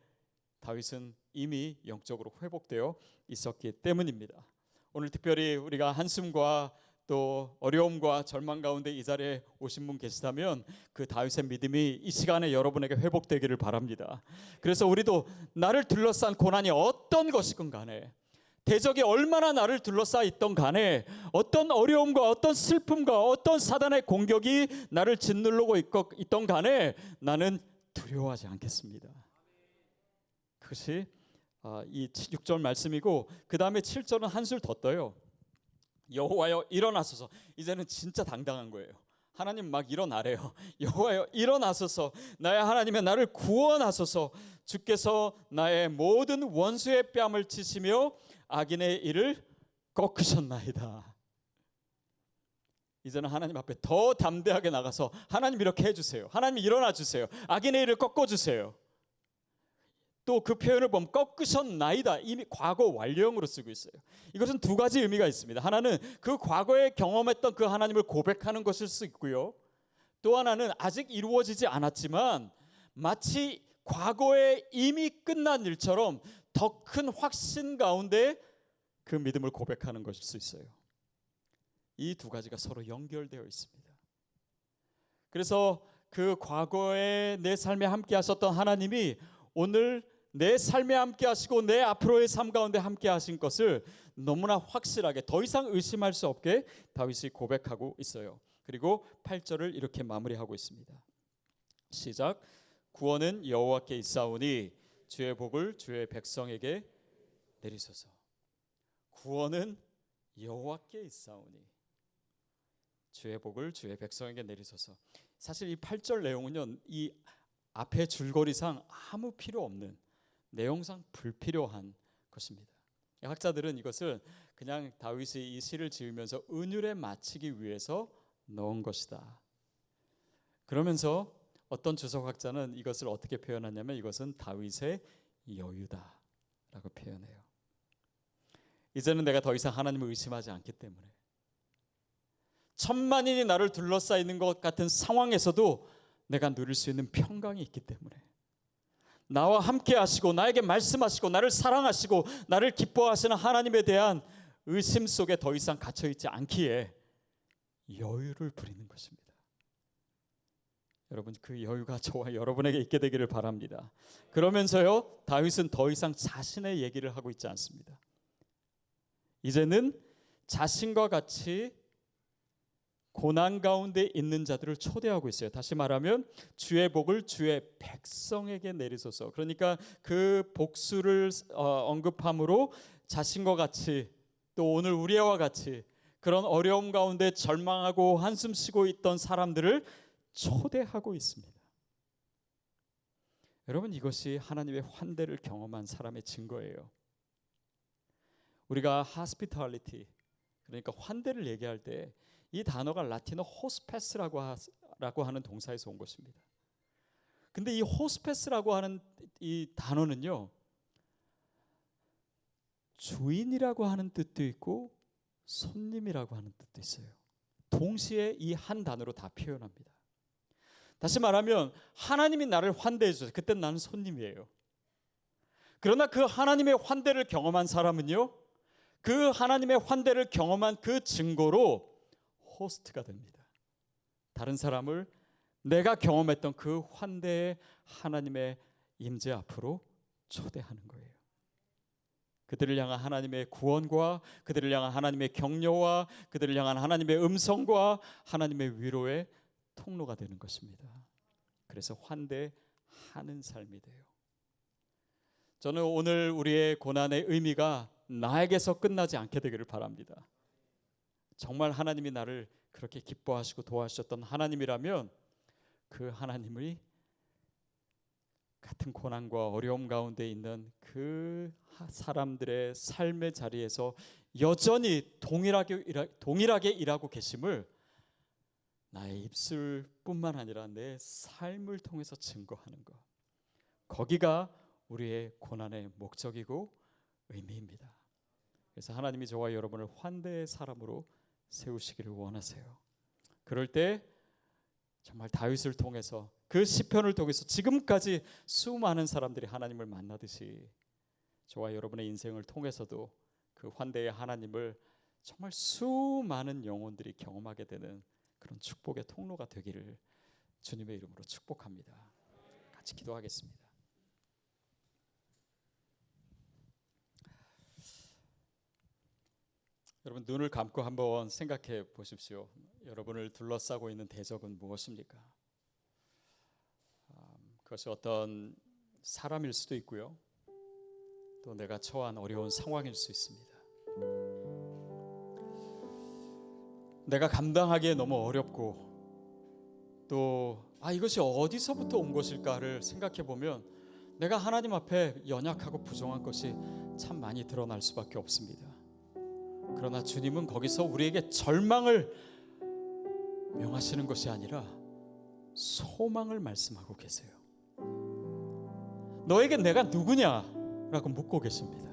다윗은 이미 영적으로 회복되어 있었기 때문입니다. 오늘 특별히 우리가 한숨과 또 어려움과 절망 가운데 이 자리에 오신 분 계시다면 그 다윗의 믿음이 이 시간에 여러분에게 회복되기를 바랍니다. 그래서 우리도 나를 둘러싼 고난이 어떤 것이건 간에, 대적이 얼마나 나를 둘러싸 있던 간에, 어떤 어려움과 어떤 슬픔과 어떤 사단의 공격이 나를 짓누르고 있던 간에 나는 두려워하지 않겠습니다. 그것이 이 6절 말씀이고, 그 다음에 7절은 한술 더 떠요. 여호와여 일어나소서. 이제는 진짜 당당한 거예요. 하나님 막 일어나래요. 여호와여 일어나소서. 나의 하나님의 나를 구원하소서. 주께서 나의 모든 원수의 뺨을 치시며 악인의 일을 꺾으셨나이다. 이제는 하나님 앞에 더 담대하게 나가서 하나님 이렇게 해주세요. 하나님 일어나 주세요. 악인의 일을 꺾어주세요. 또 그 표현을 보면 꺾으셨나이다. 이미 과거 완료형으로 쓰고 있어요. 이것은 두 가지 의미가 있습니다. 하나는 그 과거에 경험했던 그 하나님을 고백하는 것일 수 있고요. 또 하나는 아직 이루어지지 않았지만 마치 과거에 이미 끝난 일처럼 더 큰 확신 가운데 그 믿음을 고백하는 것일 수 있어요. 이 두 가지가 서로 연결되어 있습니다. 그래서 그 과거에 내 삶에 함께 하셨던 하나님이 오늘 내 삶에 함께 하시고 내 앞으로의 삶 가운데 함께 하신 것을 너무나 확실하게 더 이상 의심할 수 없게 다윗이 고백하고 있어요. 그리고 8절을 이렇게 마무리하고 있습니다. 시작. 구원은 여호와께 있사오니 주의 복을 주의 백성에게 내리소서. 구원은 여호와께 있사오니 주의 복을 주의 백성에게 내리소서. 사실 이 8절 내용은요, 이 앞에 줄거리상 아무 필요 없는, 내용상 불필요한 것입니다. 학자들은 이것을 그냥 다윗이 이 시를 지으면서 은율에 맞추기 위해서 넣은 것이다. 그러면서 어떤 주석학자는 이것을 어떻게 표현하냐면 이것은 다윗의 여유다라고 표현해요. 이제는 내가 더 이상 하나님을 의심하지 않기 때문에, 천만인이 나를 둘러싸 있는 것 같은 상황에서도 내가 누릴 수 있는 평강이 있기 때문에, 나와 함께 하시고 나에게 말씀하시고 나를 사랑하시고 나를 기뻐하시는 하나님에 대한 의심 속에 더 이상 갇혀있지 않기에 여유를 부리는 것입니다. 여러분, 그 여유가 저와 여러분에게 있게 되기를 바랍니다. 그러면서요, 다윗은 더 이상 자신의 얘기를 하고 있지 않습니다. 이제는 자신과 같이 고난 가운데 있는 자들을 초대하고 있어요. 다시 말하면 주의 복을 주의 백성에게 내리소서. 그러니까 그 복수를 언급함으로 자신과 같이, 또 오늘 우리와 같이 그런 어려움 가운데 절망하고 한숨 쉬고 있던 사람들을 초대하고 있습니다. 여러분, 이것이 하나님의 환대를 경험한 사람의 증거예요. 우리가 hospitality, 그러니까 환대를 얘기할 때 이 단어가 라틴어 호스페스라고 하는 동사에서 온 것입니다. 근데 이 호스페스라고 하는 이 단어는요, 주인이라고 하는 뜻도 있고 손님이라고 하는 뜻도 있어요. 동시에 이 한 단어로 다 표현합니다. 다시 말하면 하나님이 나를 환대해 주세요. 그때 나는 손님이에요. 그러나 그 하나님의 환대를 경험한 사람은요, 그 하나님의 환대를 경험한 그 증거로 호스트가 됩니다. 다른 사람을 내가 경험했던 그 환대의 하나님의 임재 앞으로 초대하는 거예요. 그들을 향한 하나님의 구원과 그들을 향한 하나님의 격려와 그들을 향한 하나님의 음성과 하나님의 위로의 통로가 되는 것입니다. 그래서 환대하는 삶이 돼요. 저는 오늘 우리의 고난의 의미가 나에게서 끝나지 않게 되기를 바랍니다. 정말 하나님이 나를 그렇게 기뻐하시고 도와주셨던 하나님이라면 그 하나님의 같은 고난과 어려움 가운데 있는 그 사람들의 삶의 자리에서 여전히 동일하게 일하고 계심을 나의 입술뿐만 아니라 내 삶을 통해서 증거하는 것, 거기가 우리의 고난의 목적이고 의미입니다. 그래서 하나님이 저와 여러분을 환대의 사람으로 세우시기를 원하세요. 그럴 때 정말 다윗을 통해서, 그 시편을 통해서 지금까지 수많은 사람들이 하나님을 만나듯이 저와 여러분의 인생을 통해서도 그 환대의 하나님을 정말 수많은 영혼들이 경험하게 되는 그런 축복의 통로가 되기를 주님의 이름으로 축복합니다. 같이 기도하겠습니다. 여러분, 눈을 감고 한번 생각해 보십시오. 여러분을 둘러싸고 있는 대적은 무엇입니까? 그것이 어떤 사람일 수도 있고요, 또 내가 처한 어려운 상황일 수 있습니다. 내가 감당하기에 너무 어렵고 또 이것이 어디서부터 온 것일까를 생각해 보면 내가 하나님 앞에 연약하고 부정한 것이 참 많이 드러날 수밖에 없습니다. 그러나 주님은 거기서 우리에게 절망을 명하시는 것이 아니라 소망을 말씀하고 계세요. 너에게 내가 누구냐라고 묻고 계십니다.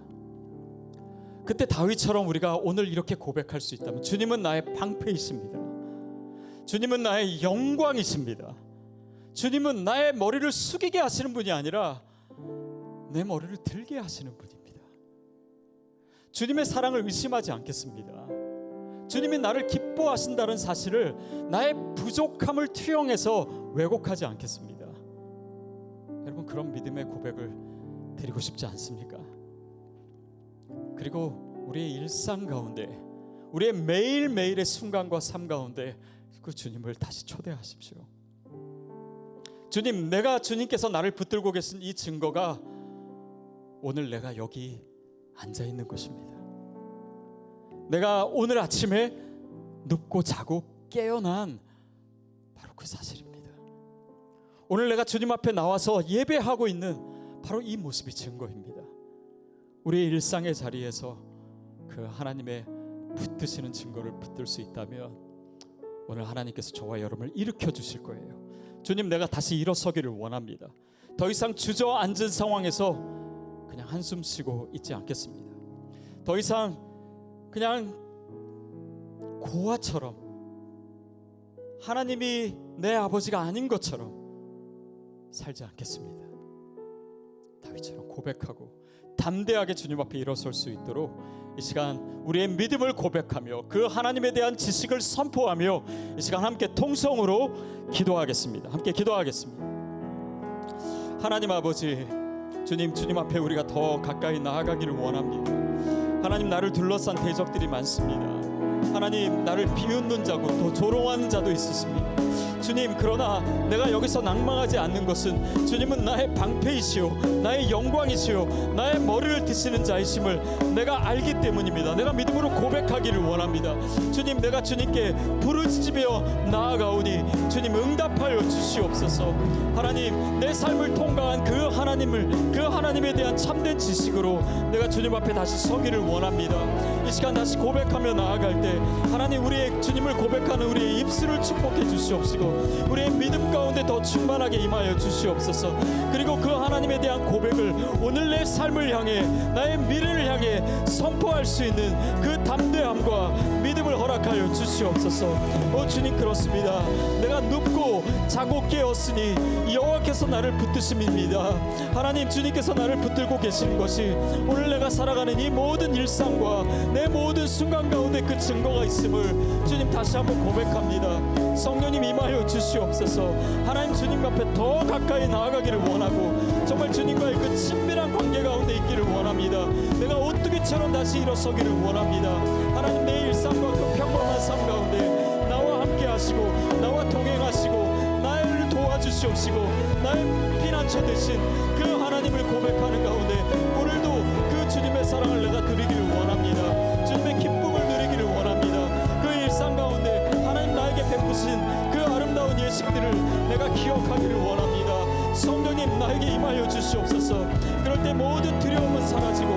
그때 다윗처럼 우리가 오늘 이렇게 고백할 수 있다면, 주님은 나의 방패이십니다. 주님은 나의 영광이십니다. 주님은 나의 머리를 숙이게 하시는 분이 아니라 내 머리를 들게 하시는 분입니다. 주님의 사랑을 의심하지 않겠습니다. 주님이 나를 기뻐하신다는 사실을 나의 부족함을 투영해서 왜곡하지 않겠습니다. 여러분, 그런 믿음의 고백을 드리고 싶지 않습니까? 그리고 우리의 일상 가운데, 우리의 매일매일의 순간과 삶 가운데 그 주님을 다시 초대하십시오. 주님, 내가 주님께서 나를 붙들고 계신 이 증거가 오늘 내가 여기 앉아 있는 것입니다. 내가 오늘 아침에 눕고 자고 깨어난 바로 그 사실입니다. 오늘 내가 주님 앞에 나와서 예배하고 있는 바로 이 모습이 증거입니다. 우리의 일상의 자리에서 그 하나님의 붙드시는 증거를 붙들 수 있다면 오늘 하나님께서 저와 여러분을 일으켜 주실 거예요. 주님, 내가 다시 일어서기를 원합니다. 더 이상 주저앉은 상황에서 그냥 한숨 쉬고 있지 않겠습니다. 더 이상 그냥 고아처럼, 하나님이 내 아버지가 아닌 것처럼 살지 않겠습니다. 다윗처럼 고백하고 담대하게 주님 앞에 일어설 수 있도록 이 시간 우리의 믿음을 고백하며 그 하나님에 대한 지식을 선포하며 이 시간 함께 통성으로 기도하겠습니다. 함께 기도하겠습니다. 하나님 아버지, 주님 앞에 우리가 더 가까이 나아가기를 원합니다. 하나님, 나를 둘러싼 대적들이 많습니다. 하나님, 나를 비웃는 자고 또 조롱하는 자도 있었습니다. 주님, 그러나 내가 여기서 낭망하지 않는 것은 주님은 나의 방패이시오, 나의 영광이시오, 나의 머리를 드시는 자이심을 내가 알기 때문입니다. 내가 믿음으로 고백하기를 원합니다. 주님, 내가 주님께 부르짖으며 나아가오니 주님 응답하여 주시옵소서. 하나님, 내 삶을 통과한 그 하나님에 대한 참된 지식으로 내가 주님 앞에 다시 서기를 원합니다. 이 시간 다시 고백하며 나아갈 때 하나님, 우리의 주님을 고백하는 우리의 입술을 축복해 주시옵시고 우리의 믿음 가운데 더 충만하게 임하여 주시옵소서. 그리고 그 하나님에 대한 고백을 오늘 내 삶을 향해, 나의 미래를 향해 선포할 수 있는 그 담대함과 믿음을 허락하여 주시옵소서. 주님, 그렇습니다. 내가 눕고 자고 깨었으니 여호와께서 나를 붙드심입니다. 하나님, 주님께서 나를 붙들고 계시는 것이 오늘 내가 살아가는 이 모든 일상과 내 모든 순간 가운데 그 증거가 있음을 주님 다시 한번 고백합니다. 성령님 임하여 주시옵소서. 하나님, 주님 앞에 더 가까이 나아가기를 원하고 정말 주님과의 그 친밀한 관계 가운데 있기를 원합니다. 내가 오뚜기처럼 다시 일어서기를 원합니다. 하나님, 내 일상과 그 평범한 삶 가운데 나와 함께 하시옵소서. 주시옵시고 나와 동행하시고 나를 도와주시옵시고 나의 피난처 되신 그 하나님을 고백하는 가운데 오늘도 그 주님의 사랑을 내가 누리기를 원합니다. 주님의 기쁨을 누리기를 원합니다. 그 일상 가운데 하나님 나에게 베푸신 그 아름다운 예식들을 내가 기억하기를 원합니다. 성령님 나에게 임하여 주시옵소서. 그럴 때 모든 두려움은 사라지고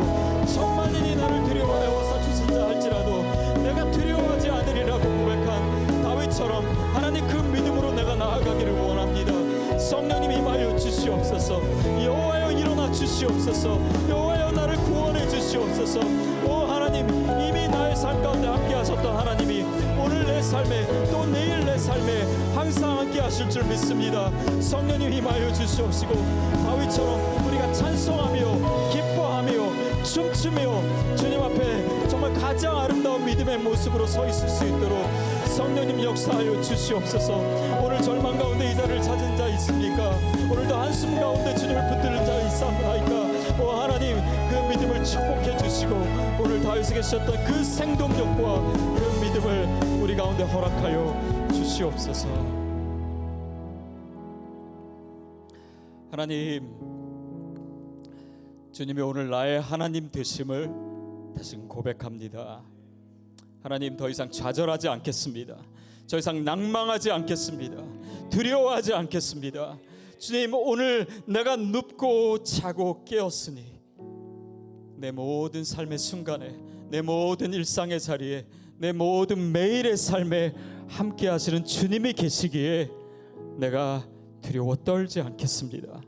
천만인이 나를 두려워하여 사주신다 할지라도 내가 두려워하지 않으리라고 고백한 다윗처럼 하나님 그 믿음으로 내가 나아가기를 원합니다. 성령님 임하여 주시옵소서. 여호와여 일어나 주시옵소서. 여호와여 나를 구원해 주시옵소서. 오 하나님, 이미 나의 삶 가운데 함께 하셨던 하나님이 오늘 내 삶에 또 내일 내 삶에 항상 함께 하실 줄 믿습니다. 성령님 임하여 주시옵시고 다윗처럼 우리가 찬송하며 기뻐하며 춤추며 주님 앞에 정말 가장 아름다운 믿음의 모습으로 서 있을 수 있도록 성령님 역사하여 주시옵소서. 오늘 절망 가운데 이 자리를 찾은 자 있습니까? 오늘도 한숨 가운데 주님을 붙드는 자 있사옵나이까? 오 하나님, 그 믿음을 축복해 주시고 오늘 다윗에게 주셨던 그 생동력과 그 믿음을 우리 가운데 허락하여 주시옵소서. 하나님, 주님이 오늘 나의 하나님 되심을 다시 고백합니다. 하나님, 더 이상 좌절하지 않겠습니다. 더 이상 낭망하지 않겠습니다. 두려워하지 않겠습니다. 주님, 오늘 내가 눕고 자고 깨었으니 내 모든 삶의 순간에, 내 모든 일상의 자리에, 내 모든 매일의 삶에 함께 하시는 주님이 계시기에 내가 두려워 떨지 않겠습니다.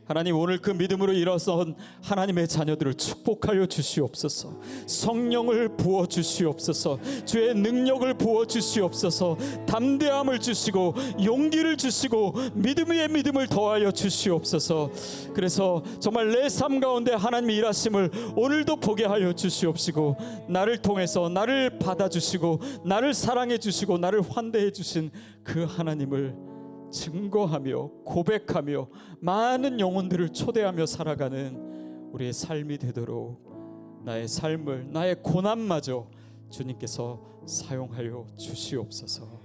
하나님, 오늘 그 믿음으로 일어선 하나님의 자녀들을 축복하여 주시옵소서. 성령을 부어 주시옵소서. 주의 능력을 부어 주시옵소서. 담대함을 주시고 용기를 주시고 믿음 위에 믿음을 더하여 주시옵소서. 그래서 정말 내 삶 가운데 하나님의 일하심을 오늘도 보게 하여 주시옵시고 나를 통해서 나를 받아주시고 나를 사랑해 주시고 나를 환대해 주신 그 하나님을 증거하며 고백하며 많은 영혼들을 초대하며 살아가는 우리의 삶이 되도록 나의 삶을, 나의 고난마저 주님께서 사용하여 주시옵소서.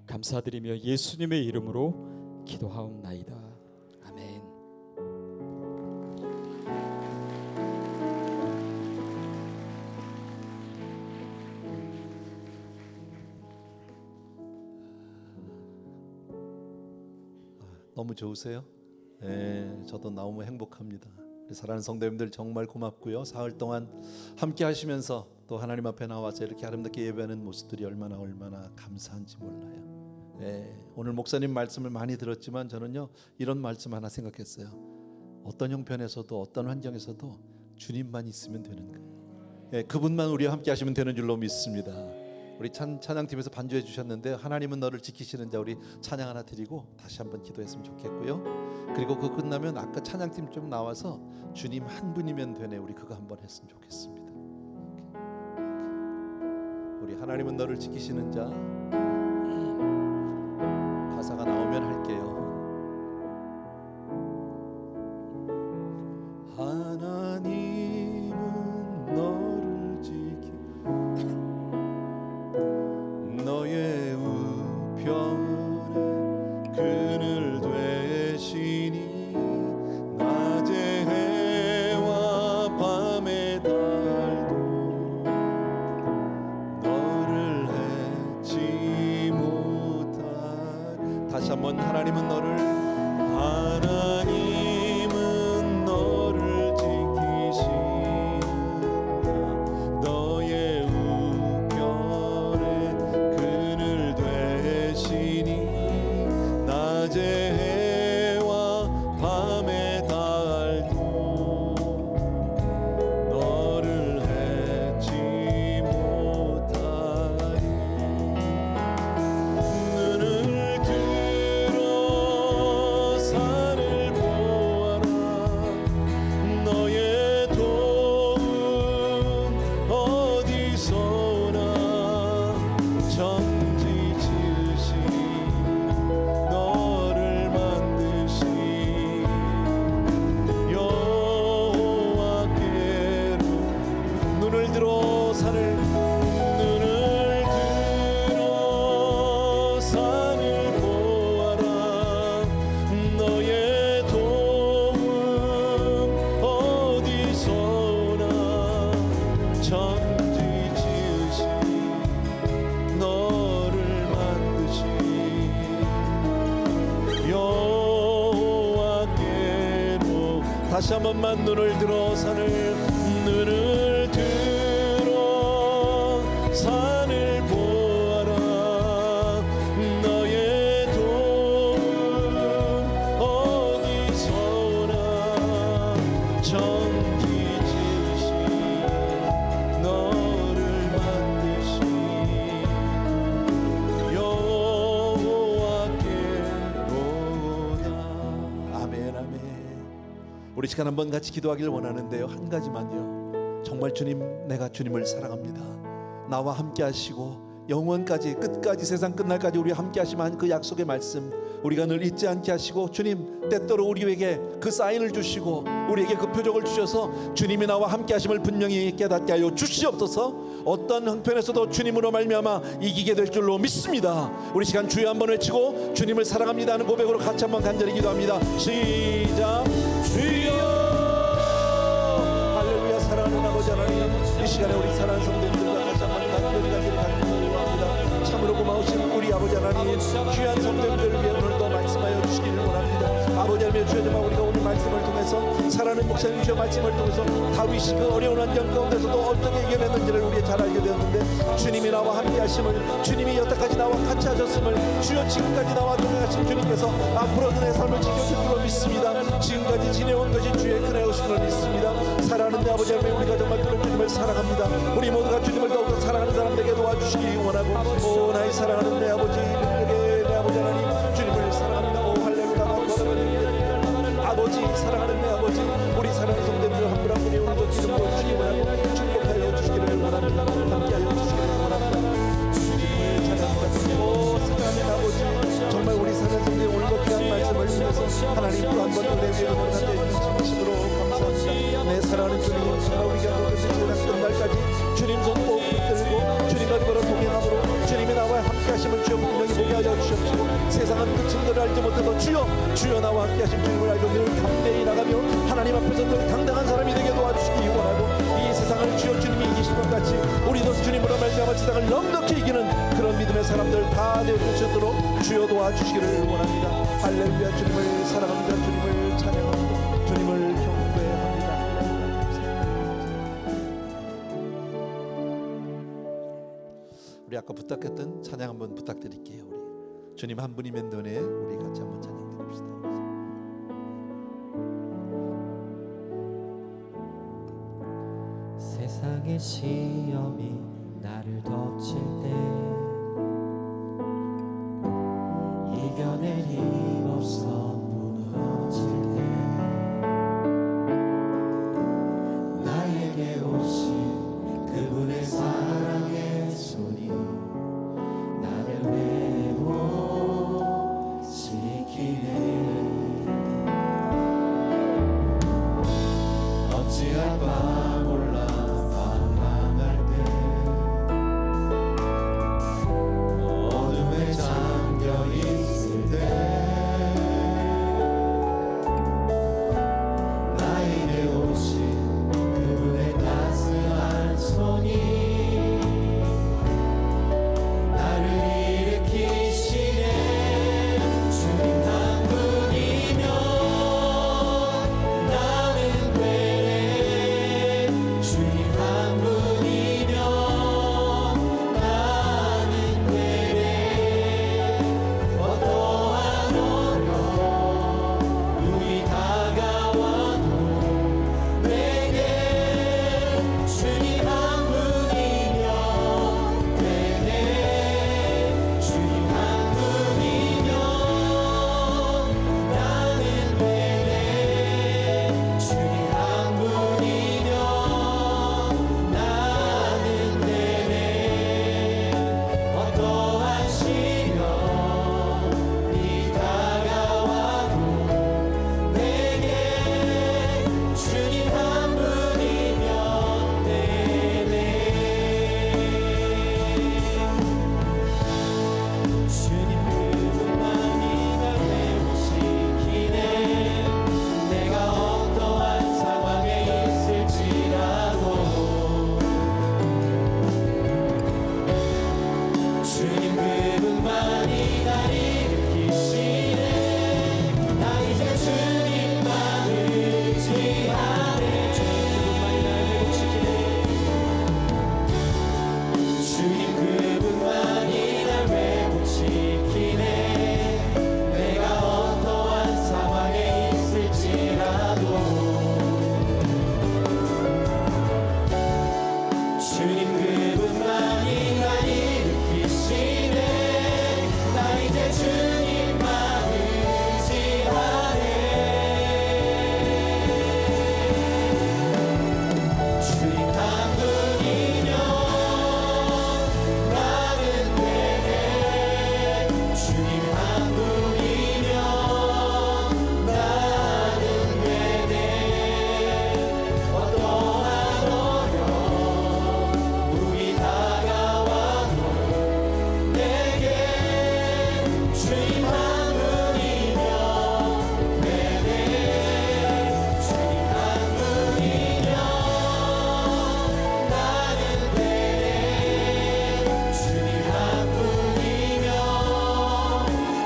감사드리며 예수님의 이름으로 기도하옵나이다. 아멘. 너무 좋으세요? 네, 저도 너무 행복합니다. 우리 사랑하는 성도님들 정말 고맙고요. 사흘 동안 함께 하시면서 또 하나님 앞에 나와서 이렇게 아름답게 예배하는 모습들이 얼마나 감사한지 몰라요. 네, 오늘 목사님 말씀을 많이 들었지만 저는요 이런 말씀 하나 생각했어요. 어떤 형편에서도 어떤 환경에서도 주님만 있으면 되는 거예요. 네, 그분만 우리와 함께 하시면 되는 줄로 믿습니다. 우리 찬양팀에서 반주해 주셨는데 하나님은 너를 지키시는 자, 우리 찬양 하나 드리고 다시 한번 기도했으면 좋겠고요. 그리고 그거 끝나면 아까 찬양팀 좀 나와서 주님 한 분이면 되네, 우리 그거 한번 했으면 좋겠습니다. 우리 하나님은 너를 지키시는 자 가사가 나오면 할게요. 하나님은 너를 지키 너의 우편에 그늘 되시니 낮의 해와 밤의 달도 너를 해치 못할. 다시 한번 하나님은 너를 지키시는 너의 우편에 그늘 되시니 낮의 해와 밤의 달도 너를 해치 못하리. 눈을 들어 산을 보아라. 너의 도움 어디서나 천지 지으신 너를 만드신 여호와께로 눈을 들어 산을 다시 한 번만 눈을 들어 산을 보아라. 너의 도움 어디서나 전기 지으신 너를 만드신 여호와께로다. 아멘 아멘. 우리 시간 한번 같이 기도하기를 원하는데요, 한 가지만요. 정말 주님, 내가 주님을 사랑합니다. 나와 함께 하시고 영원까지, 끝까지, 세상 끝날까지 우리와 함께 하시면 그 약속의 말씀 우리가 늘 잊지 않게 하시고, 주님 때때로 우리에게 그 사인을 주시고 우리에게 그 표적을 주셔서 주님이 나와 함께 하심을 분명히 깨닫게 하여 주시옵소서. 어떤 형편에서도 주님으로 말미암아 이기게 될 줄로 믿습니다. 우리 시간 주여 한번 외치고 주님을 사랑합니다 하는 고백으로 같이 한번 간절히 기도합니다. 시작. 주여. 할렐루야. 사랑하는 아버지 하나님, 이 시간에 우리 사랑하는 성도님들과 다시 한번 간절히 기도합니다. 참으로 고마우신 우리 아버지 하나님, 귀한 성도님들을 위해 오늘도 말씀하여 주시기를 원합니다. 아버지 하나님, 주여 정말 우리가 오늘 말씀을 통해서 사랑하는 목사님 주여 말씀을 통해서 다윗이 그 어려운 환경 가운데서도 어떻게 이겨냈는지를 우리 잘 알게 되었는데, 주님이 나와 함께 하심을, 주님이 여태까지 나와 같이 하셨음을, 주여 지금까지 나와 동행하신 주님께서 앞으로도 내 삶을 지켜줄 줄로 믿습니다. 지금까지 지내온 것이 주의 은혜오신 걸 믿습니다. 사랑하는 내 아버지 하나님, 우리가 정말 그런 주님을 사랑합니다. 우리 모두가 주님을 더욱더 사랑하는 사람들에게 도와주시기 원하고, 오 나의 사랑하는 내 아버지, 내 아버지 하나님, 주님을 사랑합니다. 오 할렐루야. 아버지, 사랑하는 내 아버지, 우리 사랑하는 성도님들 한 분 한 분이 오늘도 기름 부어주시기 원하고 축복하여 주시기를 원합니다. 함께하여 주시기를 원합니다. 주님을 찬양합니다. 오 사랑하는 아버지, 정말 우리 사랑하는 성도님 오늘도 귀한 말씀을 위해서 하나님 또 한 번 더 내 위에 오늘 같이 진심으로 감사합니다. 내 사랑하는 주님, 정말 우리가 끝날 날까지 주님 손 꼭 붙들고 주님과 걸어 동행함으로 주님이 나와 함께 하심을 주여 분명히 보게 하여 주시옵시고, 세상은 그 증거를 알지 못해도 주여 나와 함께 하신 주님을 알고 늘 담대히 나가며 하나님 앞에서 늘 당당한 사람이 되게 도와주시기 원하고, 이 세상을 주여 주님이 이기신 것 같이 우리도 주님으로 말미암아 세상을 넉넉히 이기는 그런 믿음의 사람들 다 되어 주시도록 주여 도와주시기를 원합니다. 할렐루야. 주님을 사랑합니다. 주님을 찬양합니다. 주님을 경배합니다. 우리 아까 부탁했던 찬양 한번 부탁드릴게요. 우리 주님 한 분이면 되네. 우리 같이 한번 찬양 드립시다. 세상의 시험이 나를 덮칠 때 이겨낼 힘 없어 무너질 때 나에게 오신 그분의 사랑의 손이 나를 회복시키네. 어찌할까 몰라 방황할 때 어둠에 잠겨 있을 때 주님 그분만이 날 일으키시네. 나 이제 주님만 의지하네. 주님 한 분이면 나는 되네. 주님 한 분이면 나는 되네. 어떠한 어려움이 다가와도 내게 주님 한 분이면 되네. 주님 한 분이면 나는 되네. 주님 한 분이면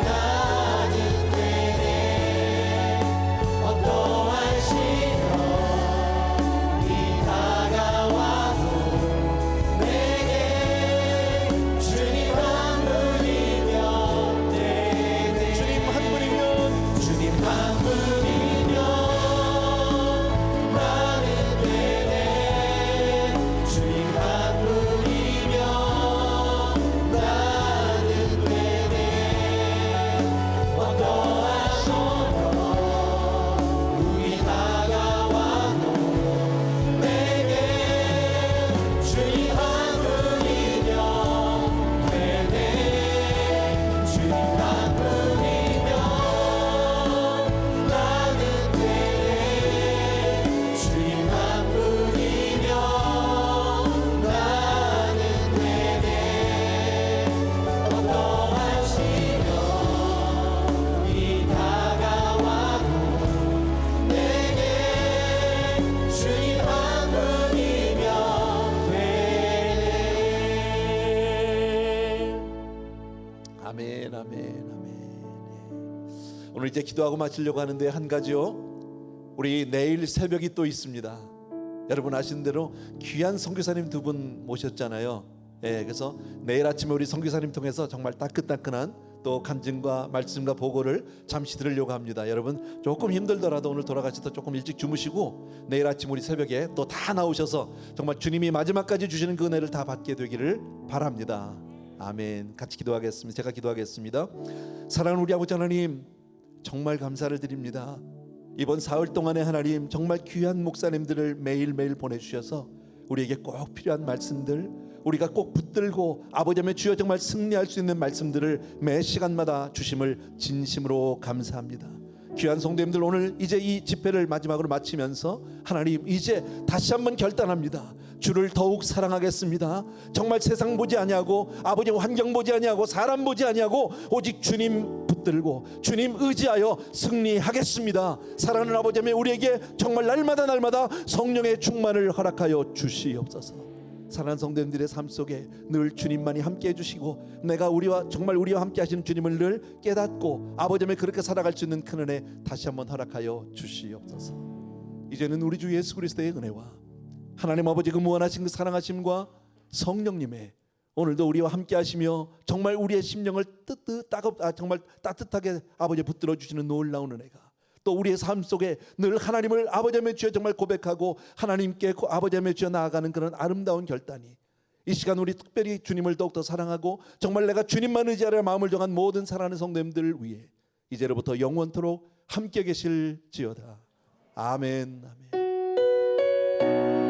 나는 되네. 어떠한 시련이 다가와도 내게 주님 한 분이면 되네. 주님 한 분이면 주님 한 분이면 나는 되네. 주님 한 분이면 나는 되네. 어떠한 어려움이 다가와도 내게 주님 한 분이면 되네. 주님 한 분이면 나는 되네. 주님 한 분이면 나는 되네. 어떠한 시련이 다가와도 내게 주님 한 분이면 되네. 아멘, 아멘, 아멘. 오늘 이제 기도하고 마치려고 하는데 한 가지요. 우리 내일 새벽이 또 있습니다. 여러분 아시는 대로 귀한 선교사님 두 분 모셨잖아요. 그래서 내일 아침에 우리 선교사님 통해서 정말 따끈따끈한 또 간증과 말씀과 보고를 잠시 들으려고 합니다. 여러분 조금 힘들더라도 오늘 돌아가셔서 조금 일찍 주무시고 내일 아침 우리 새벽에 또 다 나오셔서 정말 주님이 마지막까지 주시는 그 은혜를 다 받게 되기를 바랍니다. 아멘. 같이 기도하겠습니다. 제가 기도하겠습니다. 사랑하는 우리 아버지 하나님, 정말 감사를 드립니다. 이번 사흘 동안에 하나님 정말 귀한 목사님들을 매일매일 보내주셔서 우리에게 꼭 필요한 말씀들, 우리가 꼭 붙들고 아버지의 주여 정말 승리할 수 있는 말씀들을 매 시간마다 주심을 진심으로 감사합니다. 귀한 성도님들, 오늘 이제 이 집회를 마지막으로 마치면서 하나님 이제 다시 한번 결단합니다. 주를 더욱 사랑하겠습니다. 정말 세상 보지 아니하고 아버지 환경 보지 아니하고 사람 보지 아니하고 오직 주님 붙들고 주님 의지하여 승리하겠습니다. 사랑하는 아버지, 우리에게 정말 날마다 성령의 충만을 허락하여 주시옵소서. 사랑하는 성도님들의 삶 속에 늘 주님만이 함께 해주시고 내가 우리와 함께 하시는 주님을 늘 깨닫고 아버지의 그렇게 살아갈 수 있는 큰 은혜 다시 한번 허락하여 주시옵소서. 이제는 우리 주 예수 그리스도의 은혜와 하나님 아버지 그 무한하신 그 사랑하심과 성령님의 오늘도 우리와 함께 하시며 정말 우리의 심령을 정말 따뜻하게 아버지 붙들어 주시는 놀라운 은혜가 또 우리의 삶 속에 늘 하나님을 아버지의 주여 정말 고백하고 하나님께 아버지의 주여 나아가는 그런 아름다운 결단이 이 시간 우리 특별히 주님을 더욱더 사랑하고 정말 내가 주님만 의지하려 마음을 정한 모든 사랑하는 성도님들 위해 이제로부터 영원토록 함께 계실지어다. 아멘, 아멘.